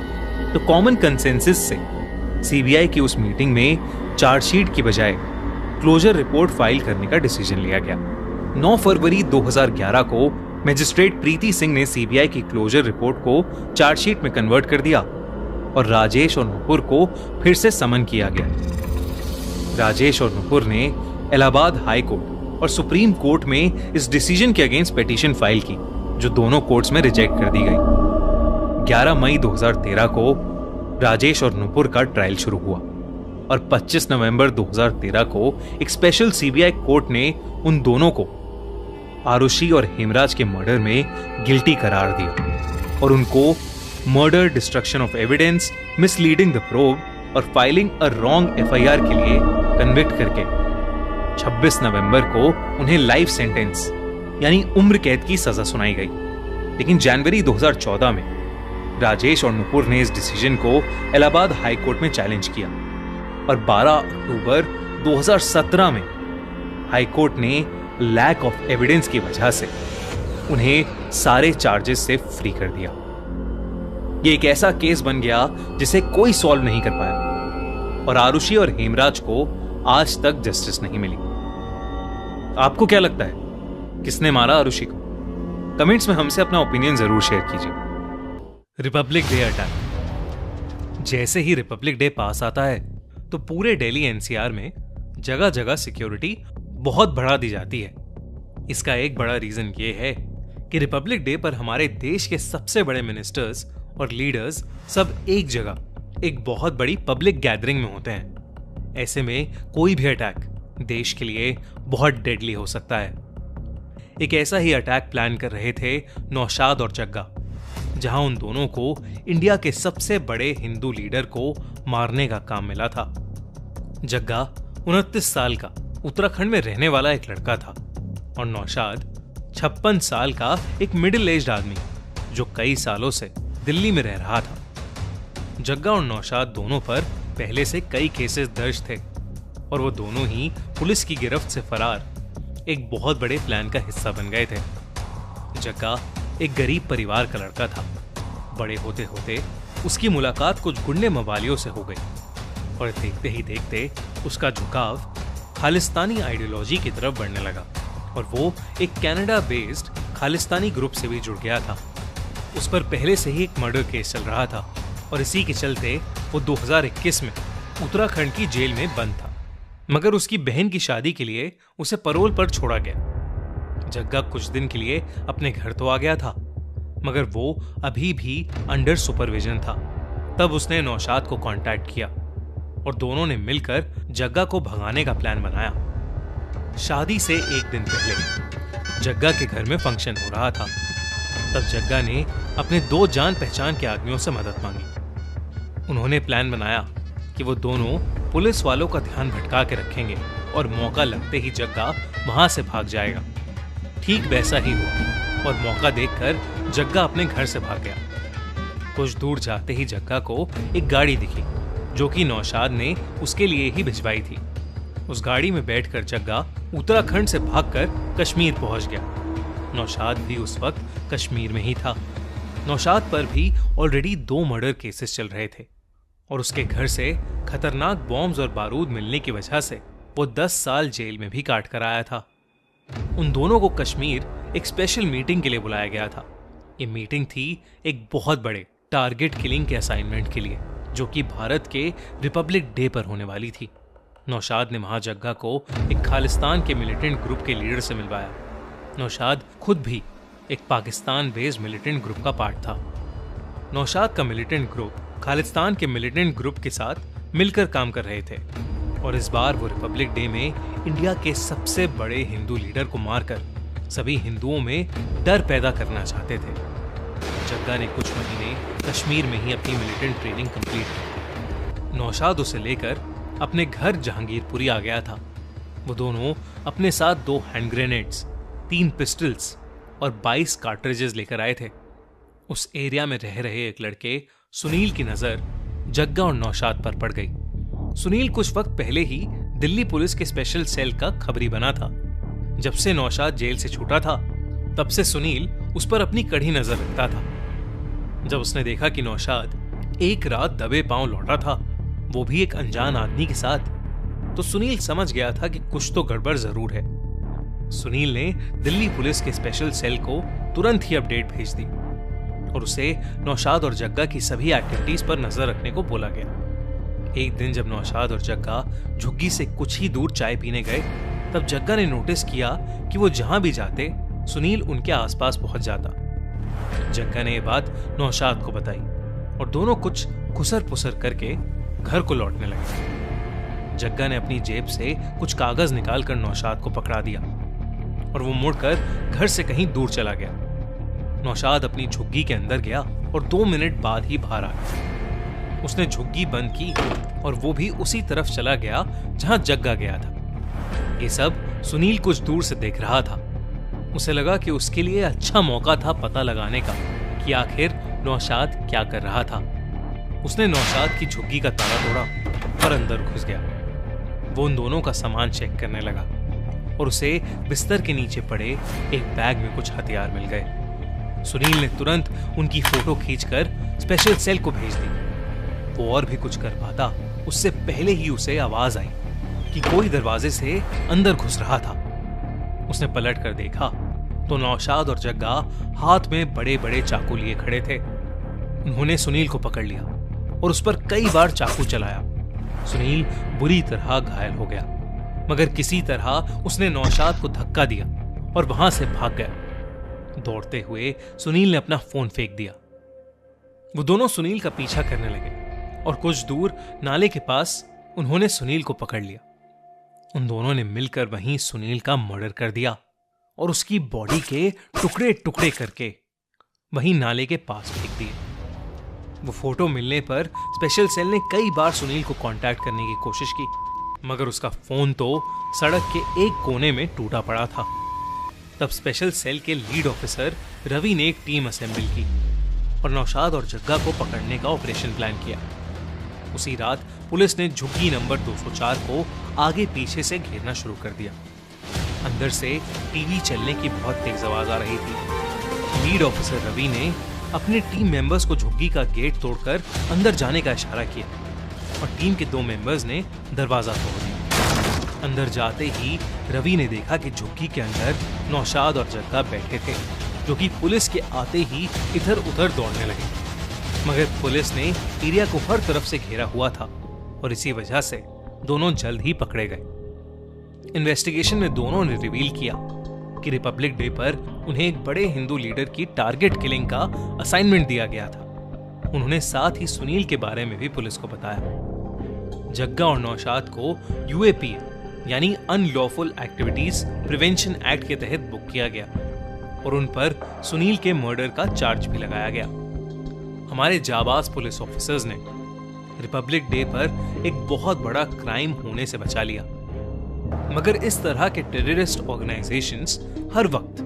तो कॉमन कंसेंसस से सीबीआई की उस मीटिंग में चार्जशीट की बजाय क्लोजर रिपोर्ट फाइल करने का डिसीजन लिया गया। 9 फरवरी 2011 को मैजिस्ट्रेट प्रीति सिंह ने सीबीआई की क्लोजर रिपोर्ट को चार्जशीट में कन्वर्ट कर दिया और राजेश और नुपुर को फिर से समन किया गया। राजेश और नुपुर ने इलाहाबाद हाई कोर्ट और सुप्रीम कोर्ट में इस डिसीजन के अगेंस्ट पिटीशन फाइल की, जो दोनों कोर्ट्स में रिजेक्ट कर दी गई। 11 मई 2013 को राजेश और नुपुर का ट्रायल शुरू हुआ और 25 नवंबर 2013 को एक स्पेशल सीबीआई कोर्ट ने उन दोनों को आरुषि और हेमराज के मर्डर में गिल्टी करार दिया और उनको murder, destruction of evidence, misleading the probe और फाइलिंग अ रॉन्ग एफआईआर के लिए कन्विक्ट करके 26 नवंबर को उन्हें लाइफ सेंटेंस यानी उम्र कैद की सजा सुनाई गई। लेकिन जनवरी 2014 में राजेश और नुपुर ने इस डिसीजन को इलाहाबाद हाई कोर्ट में चैलेंज किया और 12 अक्टूबर 2017 में हाई कोर्ट ने लैक ऑफ एविडेंस की वजह से उन्हें सारे चार्जेस से फ्री कर दिया। ये एक ऐसा केस बन गया जिसे कोई सॉल्व नहीं कर पाया और आरुषि और हेमराज को आज तक जस्टिस नहीं मिली। आपको क्या लगता है, किसने मारा आरुषि को? कमेंट्स में हमसे अपना ओपिनियन जरूर शेयर कीजिए। Republic day attack. जैसे ही रिपब्लिक डे पास आता है तो पूरे दिल्ली एनसीआर में जगह जगह सिक्योरिटी बहुत बढ़ा दी जाती है। इसका एक बड़ा रीजन ये है कि रिपब्लिक डे पर हमारे देश के सबसे बड़े मिनिस्टर्स और लीडर्स सब एक जगह एक बहुत बड़ी पब्लिक गैदरिंग में होते हैं। ऐसे में कोई भी अटैक देश के लिए बहुत डेडली हो सकता है। एक ऐसा ही अटैक प्लान कर रहे थे नौशाद और जग्गा, जहां उन दोनों को इंडिया के सबसे बड़े हिंदू लीडर को मारने का काम मिला था। जग्गा 29 साल का उत्तराखंड में रहने वाला एक लड़का था और नौशाद 56 साल का एक मिडिल एज्ड आदमी जो कई सालों से दिल्ली में रह रहा था। जग्गा और नौशाद दोनों पर पहले से कई केसेस दर्ज थे और वो दोनों ही पुलिस की गिरफ्त से फरार एक बहुत बड़े प्लान का हिस्सा बन गए थे। जग्गा एक गरीब परिवार का लड़का था। बड़े होते होते उसकी मुलाकात कुछ गुंडे मवालियों से हो गई और देखते ही देखते उसका झुकाव खालिस्तानी आइडियोलॉजी की तरफ बढ़ने लगा और वो एक कनाडा बेस्ड खालिस्तानी ग्रुप से भी जुड़ गया था। उस पर पहले से ही एक मर्डर केस चल रहा था और इसी के चलते वो 2021 में उत्तराखंड की जेल में बंद था, मगर उसकी बहन की शादी के लिए उसे पैरोल पर छोड़ा गया। जग्गा कुछ दिन के लिए अपने घर तो आ गया था, मगर वो अभी भी अंडर सुपरविजन था। तब उसने नौशाद को कांटेक्ट किया और दोनों ने मिलकर जग्गा को भगाने का प्लान बनाया। शादी से एक दिन पहले जग्गा के घर में फंक्शन हो रहा था। तब जग्गा ने अपने 2 जान पहचान के आदमियों से मदद मांगी। उन्होंने प्लान बनाया कि वो दोनों पुलिस वालों का ध्यान भटका के रखेंगे और मौका लगते ही जग्गा वहां से भाग जाएगा। ठीक वैसा ही हुआ और मौका देखकर जग्गा अपने घर से भाग गया। कुछ दूर जाते ही जग्गा को एक गाड़ी दिखी जो कि नौशाद ने उसके लिए ही भिजवाई थी। उस गाड़ी में बैठकर जग्गा उत्तराखंड से भागकर कश्मीर पहुंच गया। नौशाद भी उस वक्त कश्मीर में ही था। नौशाद पर भी ऑलरेडी 2 मर्डर केसेस चल रहे थे और उसके घर से खतरनाक बॉम्ब्स और बारूद मिलने की वजह से वो 10 साल जेल में भी काट कर आया था। उन दोनों को कश्मीर एक स्पेशल मीटिंग के लिए बुलाया गया था। ये मीटिंग थी एक बहुत बड़े टारगेट किलिंग के असाइनमेंट के लिए, जो कि भारत के रिपब्लिक डे पर होने वाली थी। नौशाद ने वहां जग्गा को एक खालिस्तान के मिलिटेंट ग्रुप के लीडर से मिलवाया। नौशाद खुद भी एक पाकिस्तान बेस्ड मिलिटेंट ग्रुप का पार्ट था। नौशाद का मिलिटेंट ग्रुप खालिस्तान के मिलिटेंट ग्रुप के साथ मिलकर काम कर रहे थे और इस बार वो रिपब्लिक डे में इंडिया के सबसे बड़े हिंदू लीडर को मारकर सभी हिंदुओं में डर पैदा करना चाहते थे। जग्गा ने कुछ महीने कश्मीर में ही अपनी मिलिटेंट ट्रेनिंग कंप्लीट की। नौशाद उसे लेकर अपने घर जहांगीरपुरी आ गया था। वो दोनों अपने साथ 2 हैंड ग्रेनेड्स, 3 पिस्टल्स और 22 कार्ट्रिजेस लेकर आए थे। उस एरिया में रह रहे एक लड़के सुनील की नजर जग्गा और नौशाद पर पड़ गई। सुनील कुछ वक्त पहले ही दिल्ली पुलिस के स्पेशल सेल का खबरी बना था। जब से नौशाद जेल से छूटा था तब से सुनील उस पर अपनी कड़ी नजर रखता था। जब उसने देखा कि नौशाद एक रात दबे पांव लौटा था, वो भी एक अनजान आदमी के साथ, तो सुनील समझ गया था कि कुछ तो गड़बड़ जरूर है। सुनील ने दिल्ली पुलिस के स्पेशल सेल को तुरंत ही अपडेट भेज दी और उसे नौशाद और जग्गा की सभी एक्टिविटीज पर नजर रखने को बोला गया। एक दिन जब नौशाद और जग्गा झुग्गी से कुछ ही दूर चाय पीने गए, तब जग्गा ने नोटिस किया कि वो जहां भी जाते सुनील उनके आसपास पहुंच जाता। जग्गा ने यह बात नौशाद को बताई और दोनों कुछ खुसर पुसर करके घर को लौटने लगे। जग्गा ने अपनी जेब से कुछ कागज निकालकर नौशाद को पकड़ा दिया और वो मुड़कर घर से कहीं दूर चला गया। नौशाद अपनी झुग्गी के अंदर गया और 2 मिनट बाद ही बाहर आ गया। उसने झुग्गी बंद की और वो भी उसी तरफ चला गया जहां जग्गा गया था। ये सब सुनील कुछ दूर से देख रहा था। उसे लगा कि उसके लिए अच्छा मौका था पता लगाने का कि आखिर नौशाद क्या कर रहा था। उसने नौशाद की झुग्गी का ताला तोड़ा और अंदर घुस गया। वो उन दोनों का सामान चेक करने लगा और उसे बिस्तर के नीचे पड़े एक बैग में कुछ हथियार मिल गए। सुनील ने तुरंत उनकी फोटो खींचकर स्पेशल सेल को भेज दी। वो और भी कुछ कर पाता उससे पहले ही उसे आवाज आई कि कोई दरवाजे से अंदर घुस रहा था। उसने पलट कर देखा तो नौशाद और जग्गा हाथ में बड़े बड़े चाकू लिए खड़े थे। उन्होंने सुनील को पकड़ लिया और उस पर कई बार चाकू चलाया। सुनील बुरी तरह घायल हो गया, मगर किसी तरह उसने नौशाद को धक्का दिया और वहां से भाग गया। दौड़ते हुए सुनील ने अपना फोन फेंक दिया। वो दोनों सुनील का पीछा करने लगे और कुछ दूर नाले के पास उन्होंने सुनील को पकड़ लिया। उन दोनों ने मिलकर वहीं सुनील का मर्डर कर दिया और उसकी बॉडी के टुकड़े टुकड़े करके वहीं नाले के पास फेंक दिए। वो फोटो मिलने पर स्पेशल सेल ने कई बार सुनील को कांटेक्ट करने की कोशिश की, मगर उसका फोन तो सड़क के एक कोने में टूटा पड़ा था। तब स्पेशल सेल के लीड ऑफिसर रवि ने एक टीम असेंबल की और नौशाद और जग्गा को पकड़ने का ऑपरेशन प्लान किया। उसी रात पुलिस ने झुग्गी नंबर 204 को आगे पीछे से घेरना शुरू कर दिया। अंदर से टीवी चलने की बहुत तेज आवाज आ रही थी। लीड ऑफिसर रवि ने अपने टीम मेंबर्स को झुग्गी का गेट तोड़कर अंदर जाने का इशारा किया और टीम के 2 मेंबर्स ने दरवाजा तोड़ दिया। अंदर जाते ही रवि ने देखा कि झुग्गी के अंदर नौशाद और जग्गा बैठे थे, जो कि पुलिस के आते ही इधर उधर दौड़ने लगे। मगर पुलिस ने एरिया को हर तरफ से घेरा हुआ था और इसी वजह से दोनों जल्द ही पकड़े गए। इन्वेस्टिगेशन में दोनों ने रिवील किया कि रिपब्लिक डे पर उन्हें एक बड़े हिंदू लीडर की टारगेट किलिंग का असाइनमेंट दिया गया था। उन्होंने साथ ही सुनील के बारे में भी पुलिस को बताया। जग्गा और नौशाद को यूएपी यानी अनलॉफुल एक्टिविटीज प्रिवेंशन एक्ट के तहत बुक किया गया और उन पर सुनील के मर्डर का चार्ज भी लगाया गया। हमारे जाबाज पुलिस ऑफिसर्स ने रिपब्लिक डे पर एक बहुत बड़ा क्राइम होने से बचा लिया। मगर इस तरह के टेररिस्ट ऑर्गेनाइजेशंस हर वक्त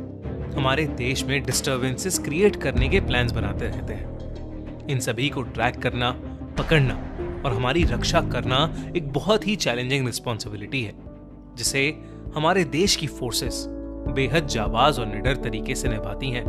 हमारे देश में डिस्टर्बेंसेस क्रिएट करने के प्लान्स बनाते रहते हैं। इन सभी को ट्रैक करना, पकड़ना और हमारी रक्षा करना एक बहुत ही चैलेंजिंग रिस्पॉन्सिबिलिटी है, जिसे हमारे देश की फोर्सेस बेहद जाबाज और निडर तरीके से निभाती हैं।